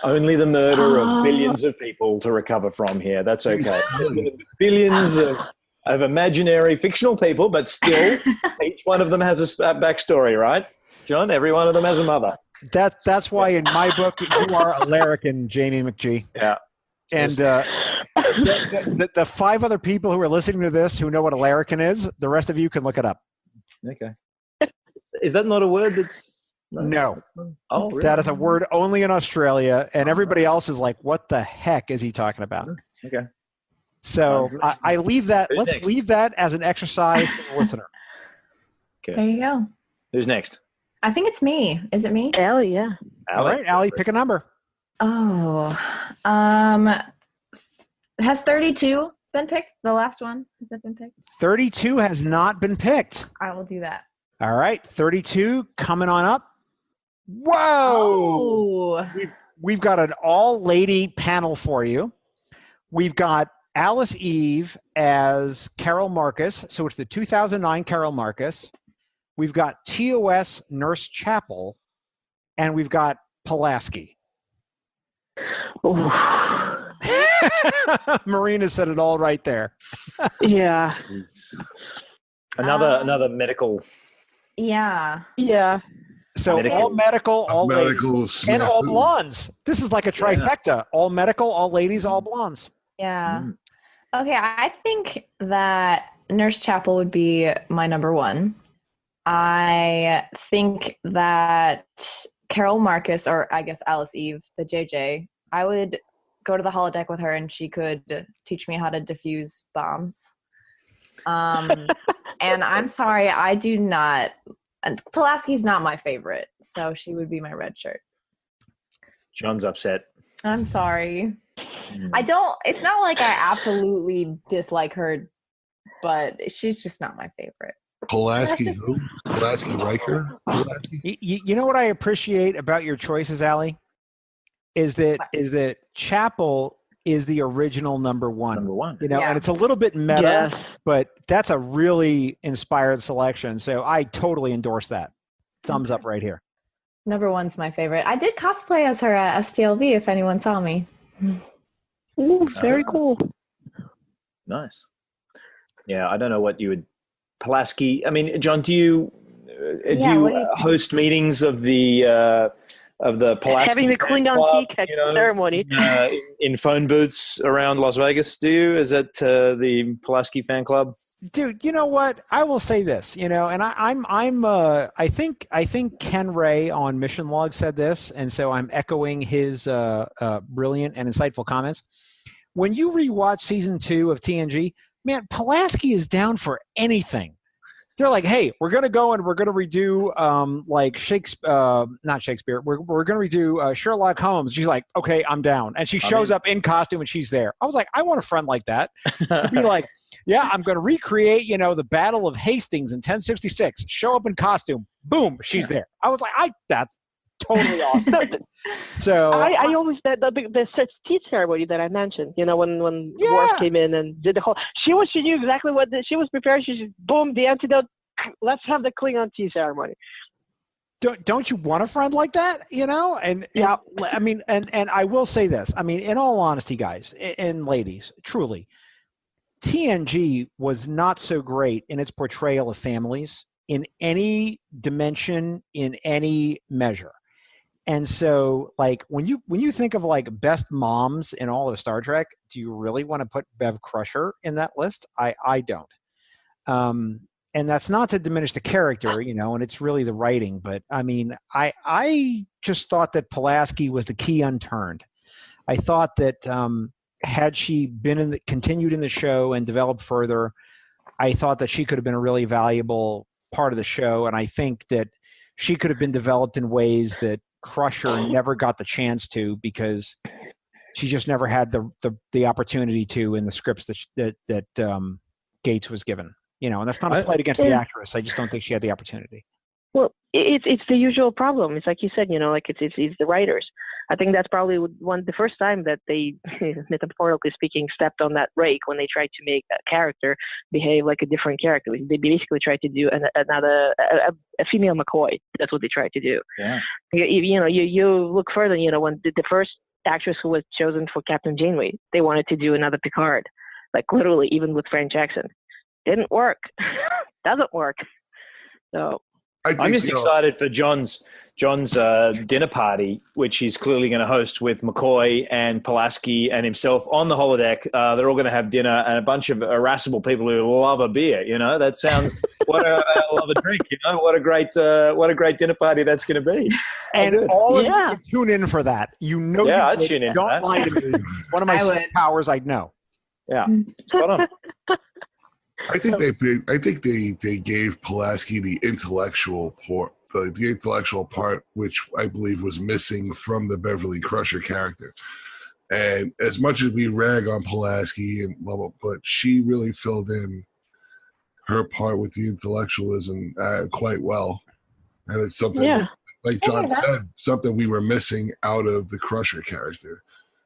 Only the murder of billions of people to recover from here. That's okay. Billions of imaginary fictional people, but still, each one of them has a backstory, right? John, every one of them has a mother. That's why in my book you are a larrikin, Jamie McGee. Yeah. And the 5 other people who are listening to this who know what a larrikin is, the rest of you can look it up. Okay. Is that not a word that's... No. Oh, really? That is a word only in Australia, and everybody else is like, what the heck is he talking about? Okay. So I leave that. Who's Let's next? leave that as an exercise to the listener. Okay. There you go. Who's next? I think it's me. Is it me? Ellie, yeah. All right, Allie, pick a number. Oh, has 32 been picked? The last one, has it been picked? 32 has not been picked. I will do that. All right, 32 coming on up. Whoa! Oh, We've got an all-lady panel for you. We've got Alice Eve as Carol Marcus. So it's the 2009 Carol Marcus. We've got TOS Nurse Chapel. And we've got Pulaski. Marina said it all right there. Yeah. Another medical. yeah. Yeah. So Medical. all medical, all ladies, Medical and all snafu. blondes. This is like a trifecta. All medical, all ladies, all blondes. Yeah. Okay, I think that Nurse Chapel would be my number one. I think that Carol Marcus, or I guess Alice Eve, the JJ, I would go to the holodeck with her and she could teach me how to defuse bombs. And I'm sorry, I do not. And Pulaski's not my favorite, so she would be my red shirt. John's upset. I'm sorry. It's not like I absolutely dislike her, but she's just not my favorite. Pulaski who? Pulaski Riker? Pulaski? You know what I appreciate about your choices, Allie? Is that Chapel is the original number one. Number one. And it's a little bit meta, Yes. but that's a really inspired selection. So I totally endorse that. Thumbs up right here. Number one's my favorite. I did cosplay as her at STLV if anyone saw me. Ooh, very cool. Nice. Yeah, I don't know what you would... Pulaski. I mean, John, do you host meetings of the Pulaski Having the Klingon Club, tea ceremony. in phone booths around Las Vegas? Do you? Is that the Pulaski fan club? Dude, you know what? I will say this, and I think Ken Ray on Mission Log said this, and so I'm echoing his brilliant and insightful comments. When you rewatch season 2 of TNG, man, Pulaski is down for anything. They're like, hey, we're going to go and we're going to redo like Shakespeare, not Shakespeare. We're going to redo Sherlock Holmes. She's like, okay, I'm down. And she shows up in costume and she's there. I was like, I want a friend like that. To be like, yeah, I'm going to recreate, the Battle of Hastings in 1066. Show up in costume. Boom, she's there. I was like, that's totally awesome. So I always the tea ceremony that I mentioned. When Worf came in and did the whole. She knew exactly what she was prepared. She just boom the antidote. Let's have the Klingon tea ceremony. Don't you want a friend like that? And I mean, and I will say this. I mean, in all honesty, guys and ladies, truly, TNG was not so great in its portrayal of families in any dimension, in any measure. And so, like, when you think of like best moms in all of Star Trek, do you really want to put Bev Crusher in that list? I don't. And that's not to diminish the character, and it's really the writing. But I mean, I just thought that Pulaski was the key unturned. I thought that had she been continued in the show and developed further, I thought that she could have been a really valuable part of the show. And I think that she could have been developed in ways that Crusher never got the chance to, because she just never had the opportunity to in the scripts that Gates was given. And that's not a slight against the actress. I just don't think she had the opportunity. Well, it's the usual problem. It's like you said, like it's the writers. I think that's probably the first time that they, metaphorically speaking, stepped on that rake when they tried to make that character behave like a different character. They basically tried to do a female McCoy. That's what they tried to do. Yeah. You look further. When the first actress who was chosen for Captain Janeway, they wanted to do another Picard, like literally, even with French accent. Didn't work. Doesn't work. So I'm just excited for John's dinner party, which he's clearly going to host with McCoy and Pulaski and himself on the holodeck. They're all going to have dinner, and a bunch of irascible people who love a beer. That sounds love a drink. What a great dinner party that's going to be. And all of you tune in for that. Yeah, I'd tune in. Don't lie to me. One of my superpowers, I know. Yeah, spot on. I think they gave Pulaski the intellectual part, the intellectual part, which I believe was missing from the Beverly Crusher character. And as much as we rag on Pulaski and blah, blah, but she really filled in her part with the intellectualism quite well. And it's something, like John said, something we were missing out of the Crusher character.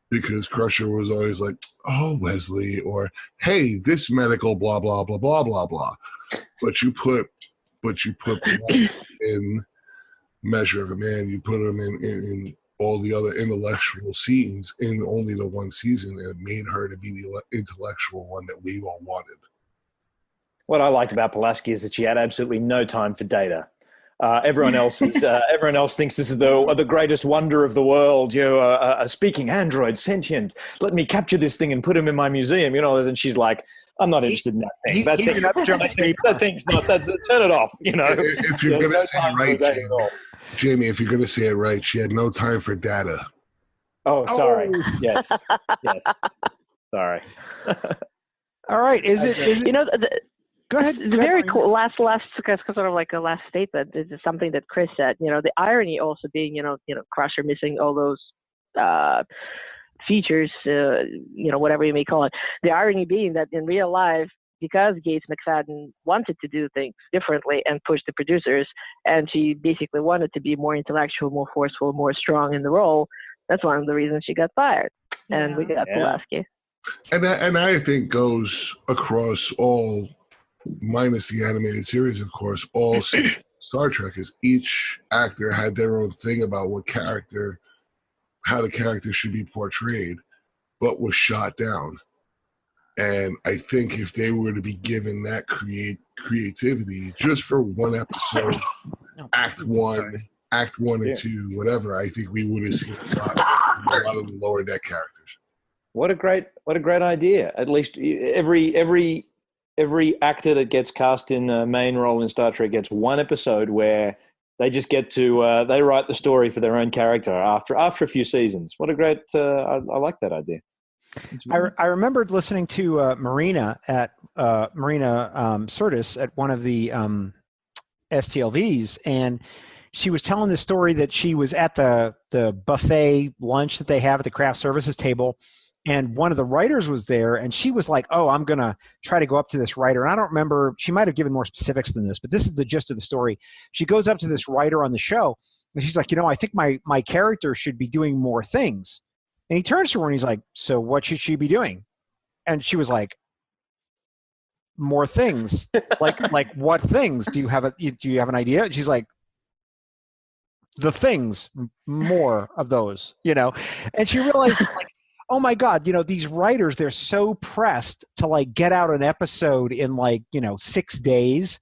Because Crusher was always like, oh, Wesley, or hey, this medical blah blah blah blah blah blah. But you put in Measure of a Man, you put him in all the other intellectual scenes in only the one season, and it made her to be the intellectual one that we all wanted. What I liked about Pulaski is that she had absolutely no time for Data. Everyone else thinks this is the greatest wonder of the world. A speaking android, sentient. Let me capture this thing and put him in my museum. And she's like, I'm not interested in that thing. That thing's not. Turn it off. If you're going to say it right, Jamie, if you're going to say it right, she had no time for Data. Oh, sorry. Yes. Sorry. All right. Is it? Go ahead. Very cool. Last, sort of like a last statement. This is something that Chris said. The irony also being, Crusher missing all those features, whatever you may call it. The irony being that in real life, because Gates McFadden wanted to do things differently and push the producers, and she basically wanted to be more intellectual, more forceful, more strong in the role. That's one of the reasons she got fired, and we got Pulaski. And I think goes across all. Minus the animated series, of course, all Star Trek is each actor had their own thing about how the character should be portrayed, but was shot down. And I think if they were to be given that creativity just for one episode, act one and two, whatever, I think we would have seen a lot of the lower deck characters. What a great idea! At least every actor that gets cast in a main role in Star Trek gets one episode where they just get to they write the story for their own character after a few seasons. What a great! I like that idea. I remembered listening to Marina Sirtis at one of the STLVs, and she was telling the story that she was at the buffet lunch that they have at the craft services table. And one of the writers was there, and she was like, oh, I'm going to try to go up to this writer. And I don't remember, she might have given more specifics than this, but this is the gist of the story. She goes up to this writer on the show, and she's like, I think my character should be doing more things. And he turns to her, and he's like, so what should she be doing? And she was like, more things. like what things? Do you have an idea? And she's like, the things, more of those, And she realized, like, oh my God, these writers, they're so pressed to get out an episode in 6 days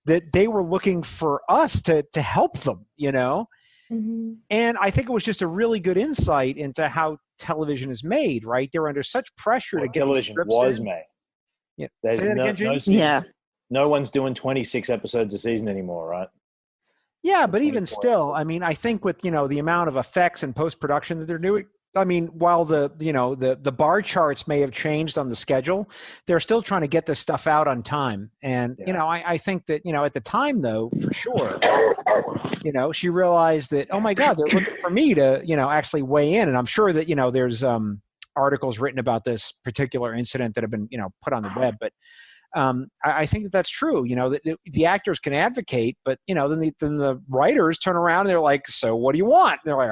that they were looking for us to help them, Mm-hmm. And I think it was just a really good insight into how television is made, right? They're under such pressure to get television was made. Yeah. There's Say that again, Jamie? Yeah. no one's doing 26 episodes a season anymore, right? Yeah, but even 24. still, I mean, I think with, the amount of effects and post-production that they're doing, I mean, while the bar charts may have changed on the schedule, they're still trying to get this stuff out on time. And, I think that, at the time though, for sure, she realized that, oh my God, they're looking for me to, actually weigh in. And I'm sure that, there's articles written about this particular incident that have been, put on the web, but I think that that's true. That the actors can advocate, but then the writers turn around and they're like, "So what do you want?" And they're like,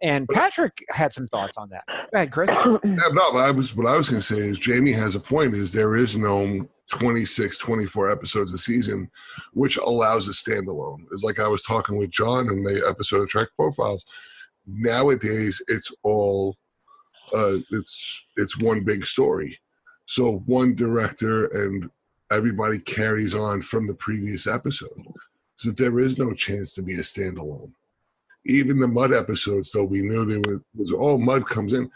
And Patrick had some thoughts on that. Go ahead, Chris. Yeah, no, what I was going to say is Jamie has a point. Is there is no 26, 24 episodes a season, which allows a standalone. It's like I was talking with John in the episode of Trek Profiles. Nowadays, it's all it's one big story. So one director and everybody carries on from the previous episode. So there is no chance to be a standalone. Even the Mud episodes, though, we knew there was Mud comes in.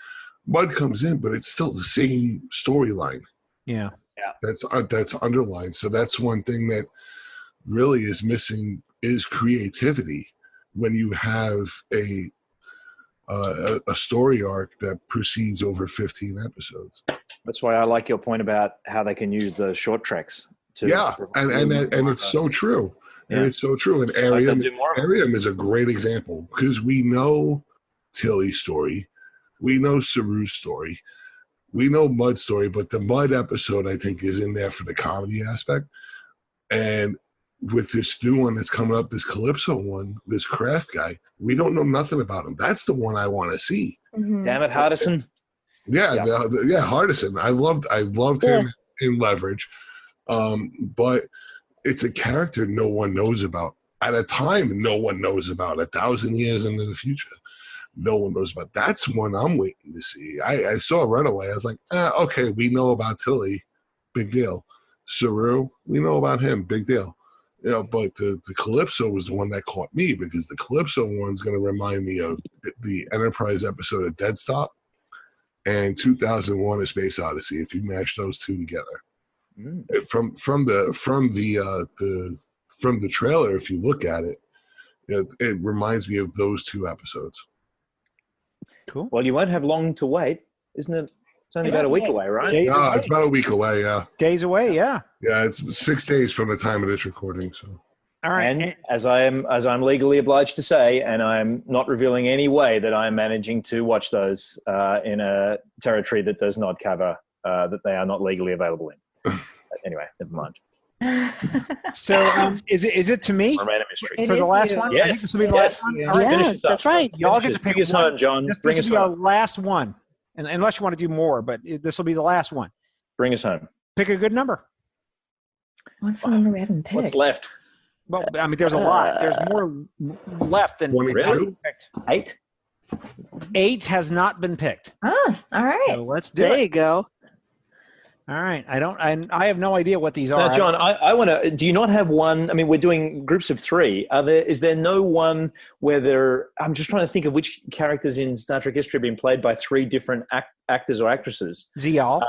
Mud comes in, but it's still the same storyline. Yeah. That's underlined. So that's one thing that really is missing is creativity when you have a story arc that proceeds over 15 episodes. That's why I like your point about how they can use the short treks. And it's so true. Yeah. And it's so true. And Arium is a great example because we know Tilly's story. We know Saru's story. We know Mud's story, but the Mud episode, I think, is in there for the comedy aspect. And with this new one that's coming up, this Calypso one, this Kraft guy, we don't know nothing about him. That's the one I want to see. Mm-hmm. Damn it, Hardison. Yeah, Hardison. I loved him in Leverage. But it's a character no one knows about. At a time, no one knows about. 1,000 years into the future, no one knows about. That's one I'm waiting to see. I saw Runaway. I was like, okay, we know about Tilly. Big deal. Saru, we know about him. Big deal. But the Calypso was the one that caught me because the Calypso one's going to remind me of the Enterprise episode of Dead Stop and 2001: A Space Odyssey. If you mash those two together, from the trailer, if you look at it, it reminds me of those two episodes. Cool. Well, you won't have long to wait, isn't it? It's only about a week away, right? No, it's about a week away. Yeah. Days away. Yeah. Yeah, it's 6 days from the time of this recording. So. All right. And as I'm legally obliged to say, and I'm not revealing any way that I'm managing to watch those in a territory that does not cover that they are not legally available in. Anyway, never mind. So is it to me? Remain a mystery. For the last one? Yes. I think this will be the last one. All right. That's right. Y'all get to pick us home, John. This will be our last one. And unless you want to do more, but this will be the last one. Bring us home. Pick a good number. What's the number we haven't picked? What's left? Well, I mean, there's a lot. There's more left than really? 8? 8 has not been picked. Oh, all right. So let's do it. There you go. All right. I have no idea what these are. Now, John, I want to. Do you not have one? I mean, we're doing groups of 3. Is there no one where I'm just trying to think of which characters in Star Trek history have been played by 3 different actors or actresses. Zial.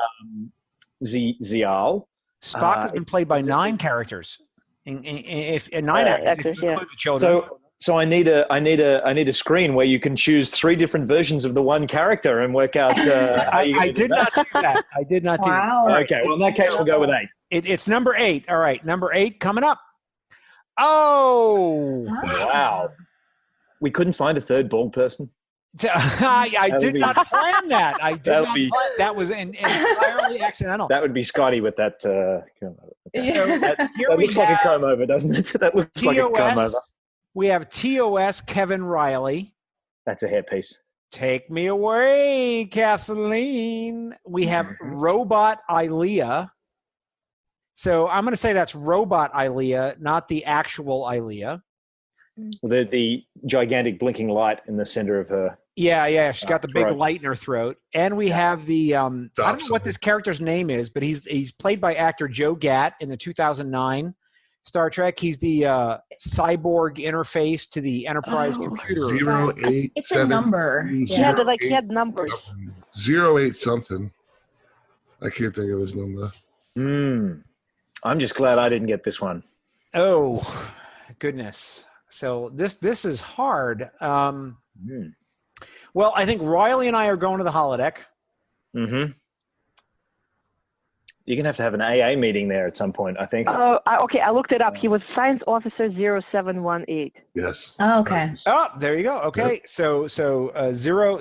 Zial. Spock has been played by 9 characters. If 9 actors, yeah. include the children. So I need a screen where you can choose 3 different versions of the one character and work out. I did not do that. I did not do that. Okay, well in that case we'll go with 8. It's number 8. All right, number 8 coming up. Oh, wow! We couldn't find a third bald person. I did not plan that. That was entirely accidental. That would be Scotty with that. That Here looks like a comb over, doesn't it? That looks like a comb over. We have TOS Kevin Riley. That's a hairpiece. Take me away, Kathleen. We have Robot Ilea. So I'm going to say that's Robot Ilea, not the actual Ilea. The gigantic blinking light in the center of her. Yeah. She's got the big light in her throat. And we have the I don't know what this character's name is, but he's played by actor Joe Gatt in the 2009 Star Trek. He's the cyborg interface to the Enterprise computer. 08. It's a number. Yeah, he had numbers. 08 something. I can't think of his number. I'm just glad I didn't get this one. Oh, goodness. So this is hard. Well, I think Riley and I are going to the holodeck. Mm-hmm. You're going to have an AA meeting there at some point, I think. Okay, I looked it up. He was Science Officer 0718. Yes. Oh, okay. Oh, there you go. Okay. Yep. So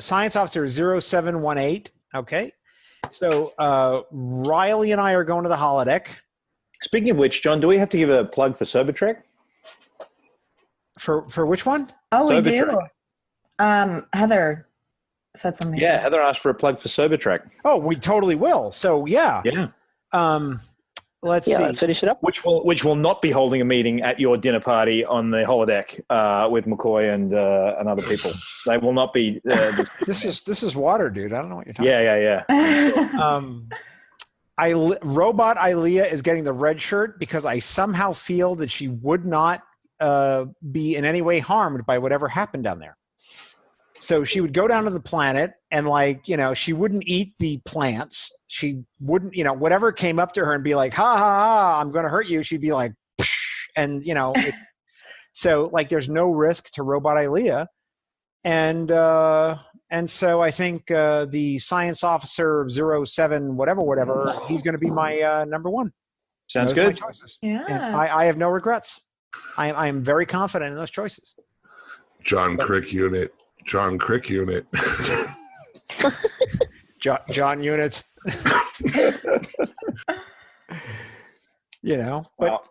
Science Officer 0718. Okay. So Riley and I are going to the holodeck. Speaking of which, John, do we have to give a plug for Sobertrek? For which one? Oh, we Sobertrek. do. Heather said something. Yeah, Heather asked for a plug for Sobertrek. Oh, we totally will. So yeah. Yeah. Let's see. Let's finish it up. Which will not be holding a meeting at your dinner party on the holodeck with McCoy and other people. They will not be. This is water, dude. I don't know what you're talking Yeah. Robot Ilea is getting the red shirt because I somehow feel that she would not be in any way harmed by whatever happened down there. So she would go down to the planet and she wouldn't eat the plants. She wouldn't, whatever came up to her and be like, ha, ha, ha, I'm going to hurt you. She'd be like, psh, and, so there's no risk to Robot Ilea. And so I think the Science Officer 07 whatever, he's going to be my number one. Sounds Those are good. my choices. Yeah. And I have no regrets. I am very confident in those choices. John Crick unit. John Unit. But Well,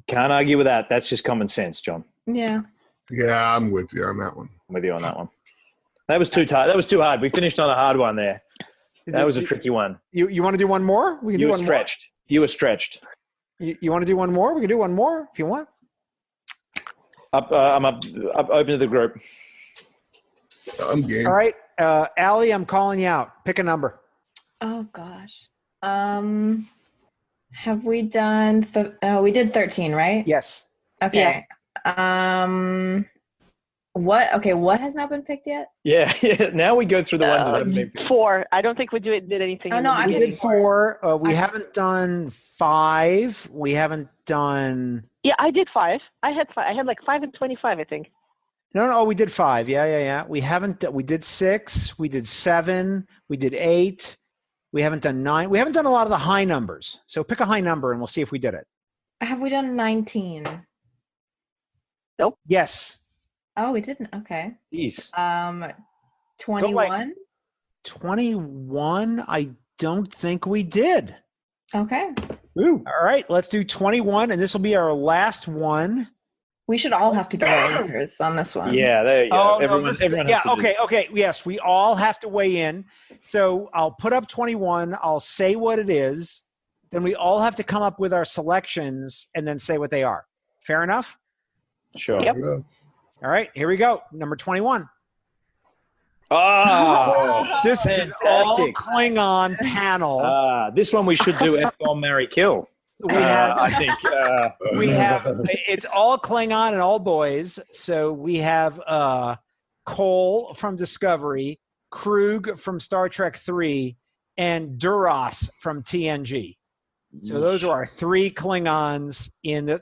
can't argue with that. That's just common sense, John. Yeah. Yeah, I'm with you on that one. I'm with you on that one. That was too tight. That was too hard. We finished on a hard one there. That was a tricky one. You want to do one more? We can You do were one stretched. You were stretched. more. You want to do one more? We can do one more if you want. I'm up open to the group. I'm game. All right, Allie, I'm calling you out. Pick a number. Oh gosh. Have we done? We did 13, right? Yes. Okay. What has not been picked yet? Yeah. Now we go through the ones that haven't been picked. 4. I don't think we did anything. Oh, in no, the I We beginning. did 4. We haven't done 5. We haven't done. Yeah, I did 5. I had 5. I had 5 and 25, I think. No, we did 5. Yeah. We haven't. We did 6. We did 7. We did 8. We haven't done 9. We haven't done a lot of the high numbers. So pick a high number and we'll see if we did it. Have we done 19? Yes. Oh, we didn't. Okay. Jeez. 21. 21. I don't think we did. Okay. Ooh. All right, let's do 21, and this will be our last one. We should all have to give our answers on this one. Yeah, there you go. Oh, everyone no, has yeah, to do- okay. Yes, we all have to weigh in. So I'll put up 21. I'll say what it is. Then we all have to come up with our selections and then say what they are. Fair enough? Sure. Yep. All right, here we go. Number 21. Oh, This is an all fantastic. Klingon panel. This one we should do F-bomb, marry, kill. We have I think. we have it's all Klingon and all boys. So we have Cole from Discovery, Krug from Star Trek 3, and Duras from TNG. So those are our 3 Klingons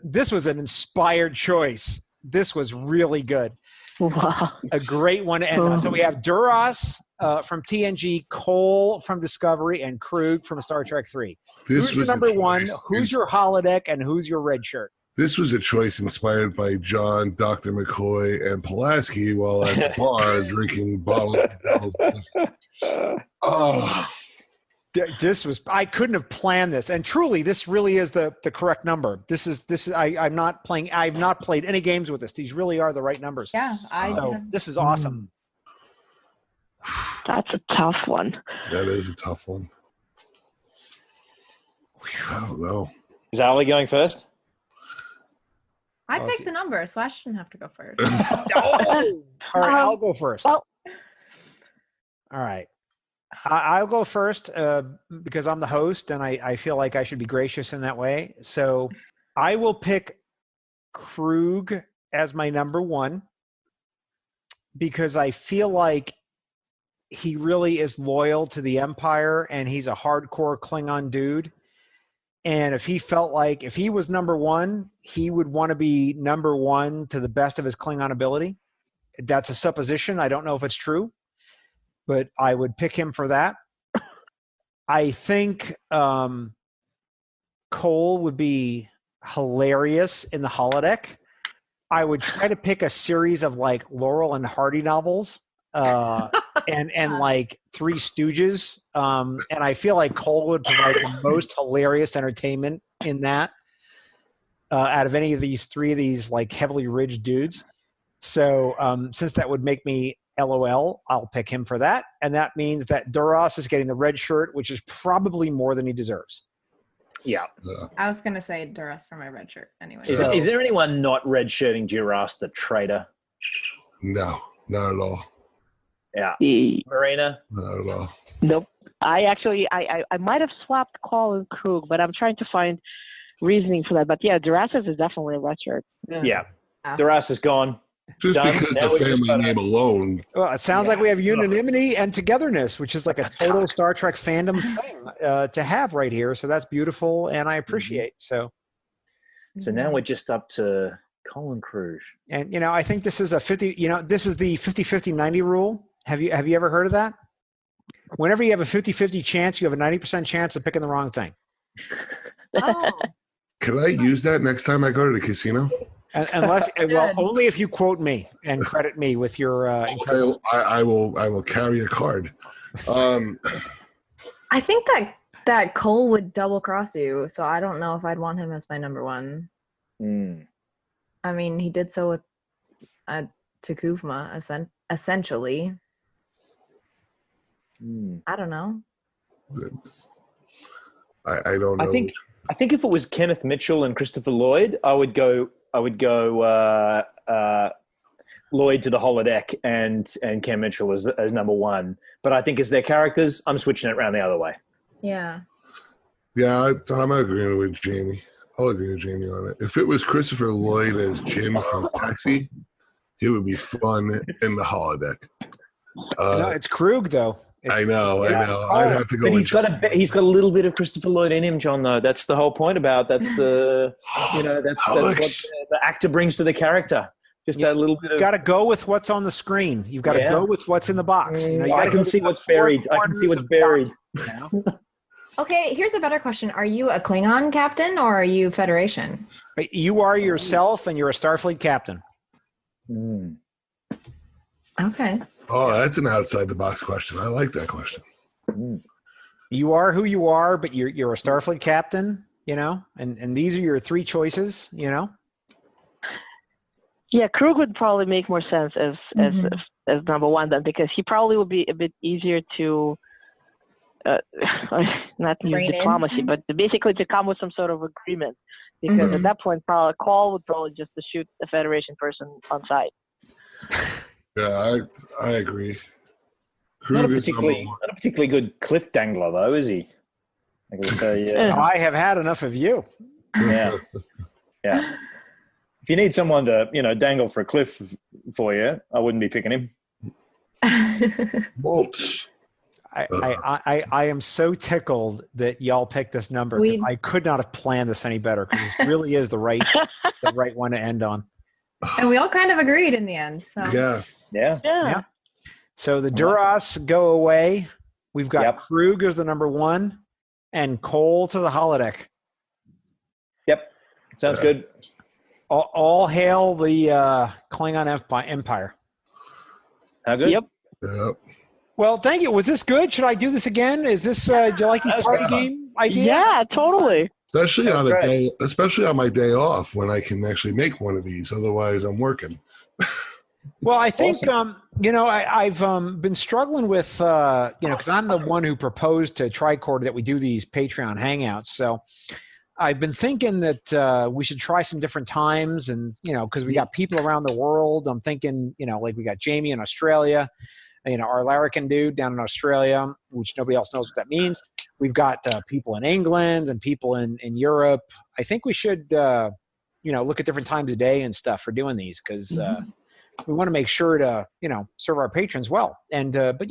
this was an inspired choice. This was really good. Wow. A great one. And so we have Duras from TNG, Cole from Discovery, and Krug from Star Trek 3. Who's your number 1? Who's your holodeck? And who's your red shirt? This was a choice inspired by John, Dr. McCoy, and Pulaski while at the bar drinking bottles. Oh, I couldn't have planned this. And truly, this really is the correct number. I've not played any games with this. These really are the right numbers. Yeah, This is awesome. That's a tough one. that is a tough one. I don't know. Is Ali going first? I picked the number, so I shouldn't have to go first. All right, I'll go first. well- All right. I'll go first because I'm the host and I feel like I should be gracious in that way. So I will pick Krug as my number 1 because I feel like he really is loyal to the Empire and he's a hardcore Klingon dude. And if he felt like if he was number one, he would want to be number one to the best of his Klingon ability. That's a supposition. I don't know if it's true, but I would pick him for that. I think Cole would be hilarious in the holodeck. I would try to pick a series of like Laurel and Hardy novels and like Three Stooges. And I feel like Cole would provide the most hilarious entertainment in that out of any of these three of these like heavily ridged dudes. So since that would make me LOL, I'll pick him for that. And that means that Duras is getting the red shirt, which is probably more than he deserves. Yeah. I was going to say Duras for my red shirt anyway. Is there anyone not red shirting Duras the traitor? No, not at all. Yeah. Marina? Not at all. Nope. I might have swapped Call and Krug, but I'm trying to find reasoning for that. But yeah, Duras is definitely a red shirt. Yeah. Duras is gone. Just Done. because Now the we just family name alone. Well, it sounds like we have unanimity and togetherness, which is like a total Star Trek fandom thing to have right here. So that's beautiful, and I appreciate. So now we're just up to Colin Cruz. And I think this is a 50. This is the 50-50-90 rule. Have you ever heard of that? Whenever you have a 50-50 chance, you have a 90% chance of picking the wrong thing. Oh. Can I use that next time I go to the casino? Unless, well, only if you quote me and credit me with your. I will carry a card. I think that Cole would double cross you, so I don't know if I'd want him as my number one. I mean, he did so with Takuvma, essentially. I don't know. I don't know. I think if it was Kenneth Mitchell and Christopher Lloyd, I would go Lloyd to the holodeck and Ken Mitchell as number one. But I think as their characters, I'm switching it around the other way. Yeah. Yeah, I'm agreeing with Jamie. I'll agree with Jamie on it. If it was Christopher Lloyd as Jim from Taxi, it would be fun in the holodeck. No, it's Krug though. I know. I'd have to go. But he's got a little bit of Christopher Lloyd in him, John. Though that's the whole point about that's what the actor brings to the character. Just that little bit of. Got to go with what's on the screen. You've got to go with what's in the box. I can see what's buried. I can see what's buried. Okay, here's a better question. Are you a Klingon captain or are you Federation? You are yourself, and you're a Starfleet captain. Okay. Oh, that's an outside the box question. I like that question. You are who you are, but you're a Starfleet captain, and these are your three choices, Yeah, Krug would probably make more sense as number one then, because he probably would be a bit easier to not to use diplomacy, but basically to come with some sort of agreement. Because at that point, probably Call would probably just to shoot a Federation person on sight. Yeah, I agree. Not a particularly good cliff dangler, though, is he? I can say, I have had enough of you. Yeah. If you need someone to, dangle for a cliff for you, I wouldn't be picking him. Bolts. I am so tickled that y'all picked this number because I could not have planned this any better because it really is the right one to end on. And we all kind of agreed in the end. So Yeah. So the Duras go away. We've got Krug as the number one and Cole to the holodeck. Yep. Sounds good. All hail the Klingon Empire. How good? Yep. Well, thank you. Was this good? Should I do this again? Is this do you like these party game ideas? Yeah, totally. Especially on my day off when I can actually make one of these. Otherwise, I'm working. Well, I think I've been struggling with because I'm the one who proposed to Tricord that we do these Patreon hangouts. So I've been thinking that we should try some different times, and because we got people around the world. I'm thinking like we got Jamie in Australia, our Larrikin dude down in Australia, which nobody else knows what that means. We've got people in England and people in Europe. I think we should look at different times of day and stuff for doing these because we want to make sure to serve our patrons well. And but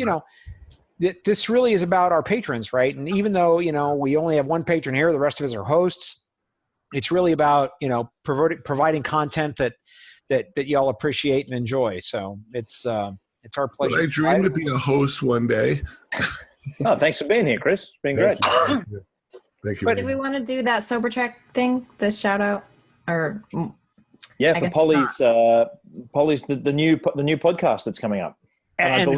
this really is about our patrons, right? And even though, we only have one patron here, the rest of us are hosts. It's really about, providing content that y'all appreciate and enjoy. So it's our pleasure. Well, I dream to be a host one day. Oh, thanks for being here, Chris. It's been great. Thank you. But do we want to do that Sober Trek thing, the shout out, or? Yeah, for Polly's the new podcast that's coming up. And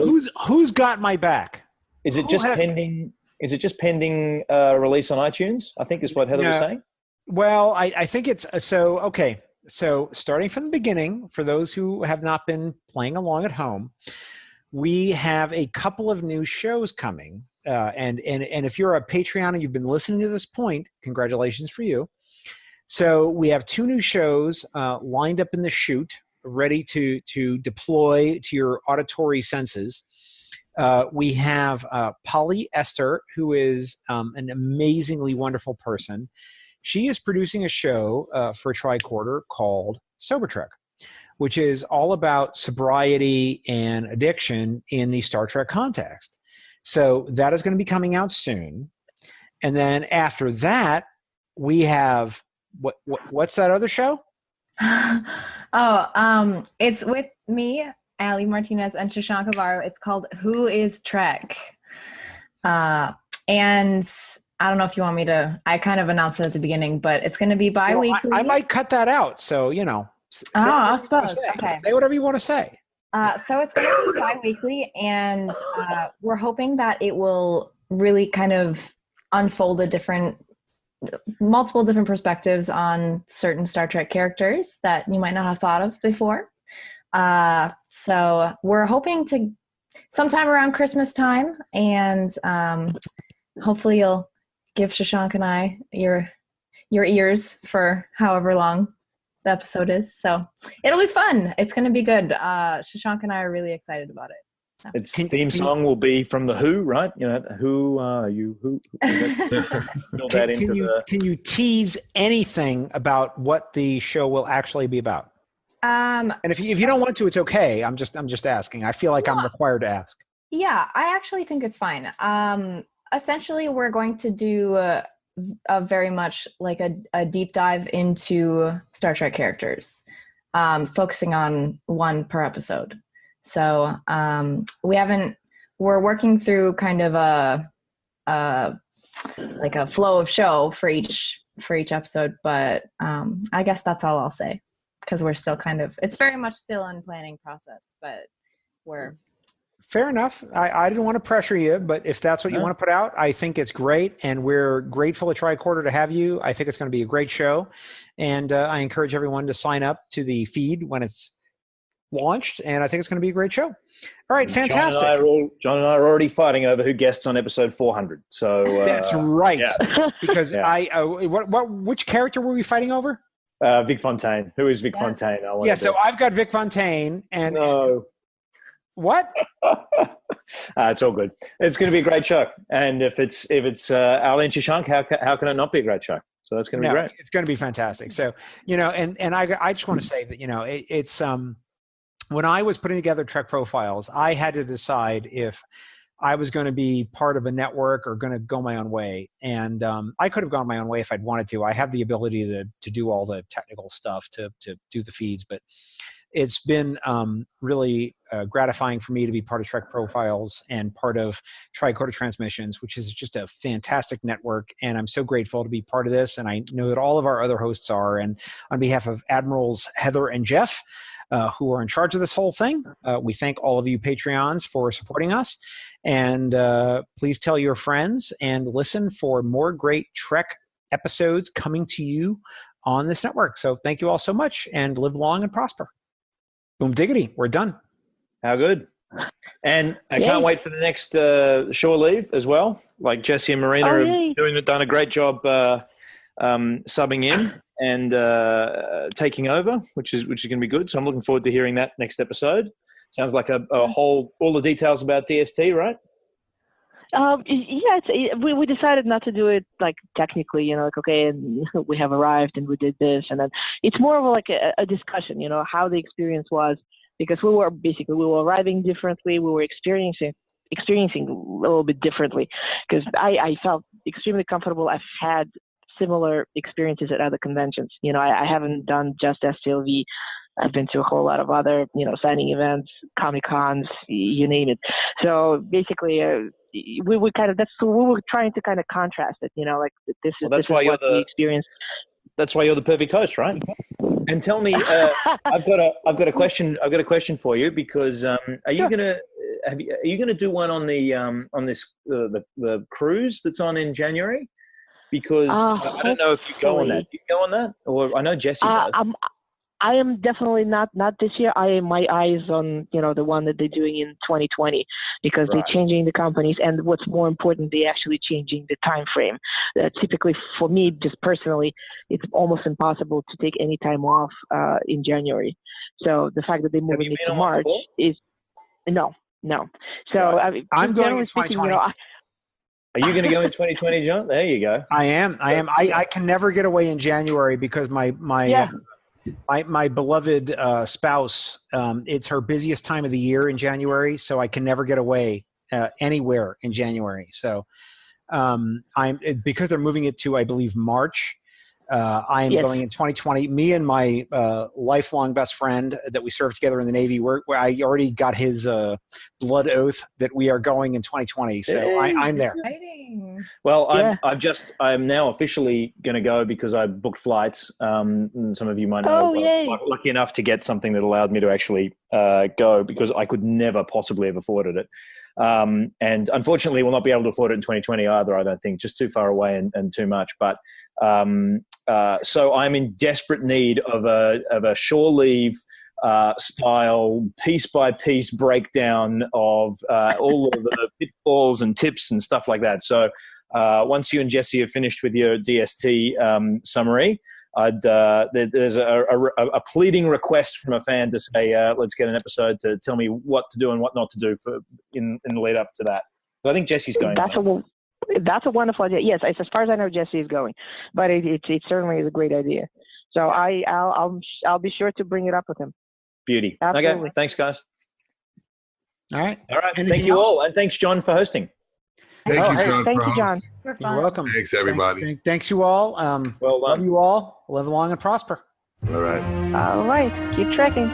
who's got my back? Is it just pending? Is it just pending release on iTunes? I think is what Heather was saying. Well, I think it's so. Okay, so starting from the beginning, for those who have not been playing along at home, we have a couple of new shows coming. And if you're a Patreon and you've been listening to this point, congratulations for you. So we have 2 new shows lined up in the chute, ready to deploy to your auditory senses. We have Polly Esther, who is an amazingly wonderful person. She is producing a show for Tricorder called Sober Trek, which is all about sobriety and addiction in the Star Trek context. So that is going to be coming out soon. And then after that, we have what's that other show? It's with me, Ali Martinez, and Shashank Avaro. It's called Who is Trek? And I don't know if you want me to, I kind of announced it at the beginning, but it's going to be bi-weekly. I might cut that out. So, I suppose. Okay. Say whatever you want to say. So it's going to be bi-weekly, and we're hoping that it will really kind of unfold multiple different perspectives on certain Star Trek characters that you might not have thought of before. So we're hoping to sometime around Christmas time, and hopefully you'll give Shashank and I your ears for however long the episode is. So it'll be fun. It's going to be good. Shashank and I are really excited about it. So. Its theme song will be from The Who, right? Who are you? Who? Can you tease anything about what the show will actually be about? And if you don't want to, it's okay. I'm just asking. I feel like I'm required to ask. Yeah, I actually think it's fine. Essentially, we're going to do a very much like a deep dive into Star Trek characters, focusing on one per episode. So we're working through kind of a flow of show for each episode, but I guess that's all I'll say, because we're still it's very much still in planning process, but we're fair enough. I didn't want to pressure you, but if that's what you want to put out, I think it's great, and we're grateful at Tricorder to have you. I think it's going to be a great show, and I encourage everyone to sign up to the feed when it's launched, and I think it's going to be a great show. All right, fantastic. John and I are already fighting over who guests on episode 400. So that's right, because yeah. Which character were we fighting over? Vic Fontaine. Who is Vic Fontaine? So I've got Vic Fontaine, and no. What? It's all good. It's going to be a great show, and if it's Ali and Shashank, how can it not be a great show? So that's going to be great. It's going to be fantastic. So and I just want to say that it's when I was putting together Trek profiles, I had to decide if I was going to be part of a network or going to go my own way, and I could have gone my own way if I'd wanted to. I have the ability to do all the technical stuff to do the feeds, but it's been really gratifying for me to be part of Trek Profiles and part of Tricorder Transmissions, which is just a fantastic network. And I'm so grateful to be part of this. And I know that all of our other hosts are. And on behalf of Admirals Heather and Jeff, who are in charge of this whole thing, we thank all of you Patreons for supporting us. And please tell your friends and listen for more great Trek episodes coming to you on this network. So thank you all so much, and live long and prosper. Boom diggity, we're done. How good. And I can't wait for the next shore leave as well. Like Jesse and Marina have done a great job subbing in and taking over, which is going to be good. So I'm looking forward to hearing that next episode. Sounds like all the details about DST, right? We decided not to do it like technically, okay, and we have arrived and we did this, and then it's more of like a discussion, how the experience was, because we were arriving differently, we were experiencing experiencing a little bit differently, because I felt extremely comfortable. I've had similar experiences at other conventions. I haven't done just STLV. I've been to a whole lot of other, signing events, Comic Cons, you name it. So basically, we were trying to kind of contrast it. Like this is what we experienced. That's why you're the perfect host, right? And tell me, I've got a question for you, because are you gonna do one on the cruise that's on in January? Because I don't know if you go on that. Do you go on that? Or I know Jesse does. I am definitely not this year. My eyes on the one that they're doing in 2020, because they're changing the companies, and what's more important, they're actually changing the time frame. Typically, for me, just personally, it's almost impossible to take any time off in January. So the fact that they're moving it to March is no. So I'm going in 2020. Are you going to go in 2020, John? There you go. I am. I can never get away in January because my beloved spouse, it's her busiest time of the year in January, so I can never get away anywhere in January. So because they're moving it to, I believe, March. I am going in 2020. Me and my lifelong best friend that we served together in the Navy, I already got his blood oath that we are going in 2020. So I'm there. Exciting. Well, I'm now officially going to go because I booked flights. And some of you might know. I was lucky enough to get something that allowed me to actually go, because I could never possibly have afforded it. And unfortunately, we'll not be able to afford it in 2020 either. I don't think, just too far away and too much. But so I'm in desperate need of a shore leave style piece by piece breakdown of all of the pitfalls and tips and stuff like that. So once you and Jesse have finished with your DST summary, there's a pleading request from a fan to say, let's get an episode to tell me what to do and what not to do in the lead up to that. So I think Jesse's going. That's a wonderful idea. Yes, as far as I know, Jesse is going, but it certainly is a great idea. So I'll be sure to bring it up with him. Beauty. Absolutely. Okay. Thanks, guys. All right. Thank you all, and thanks, John, for hosting. Thank you, John. Thank you, John. You're You're welcome. Thanks, everybody. Thanks you all. Well done. Love you all. Live long and prosper. All right. All right. Keep trekking.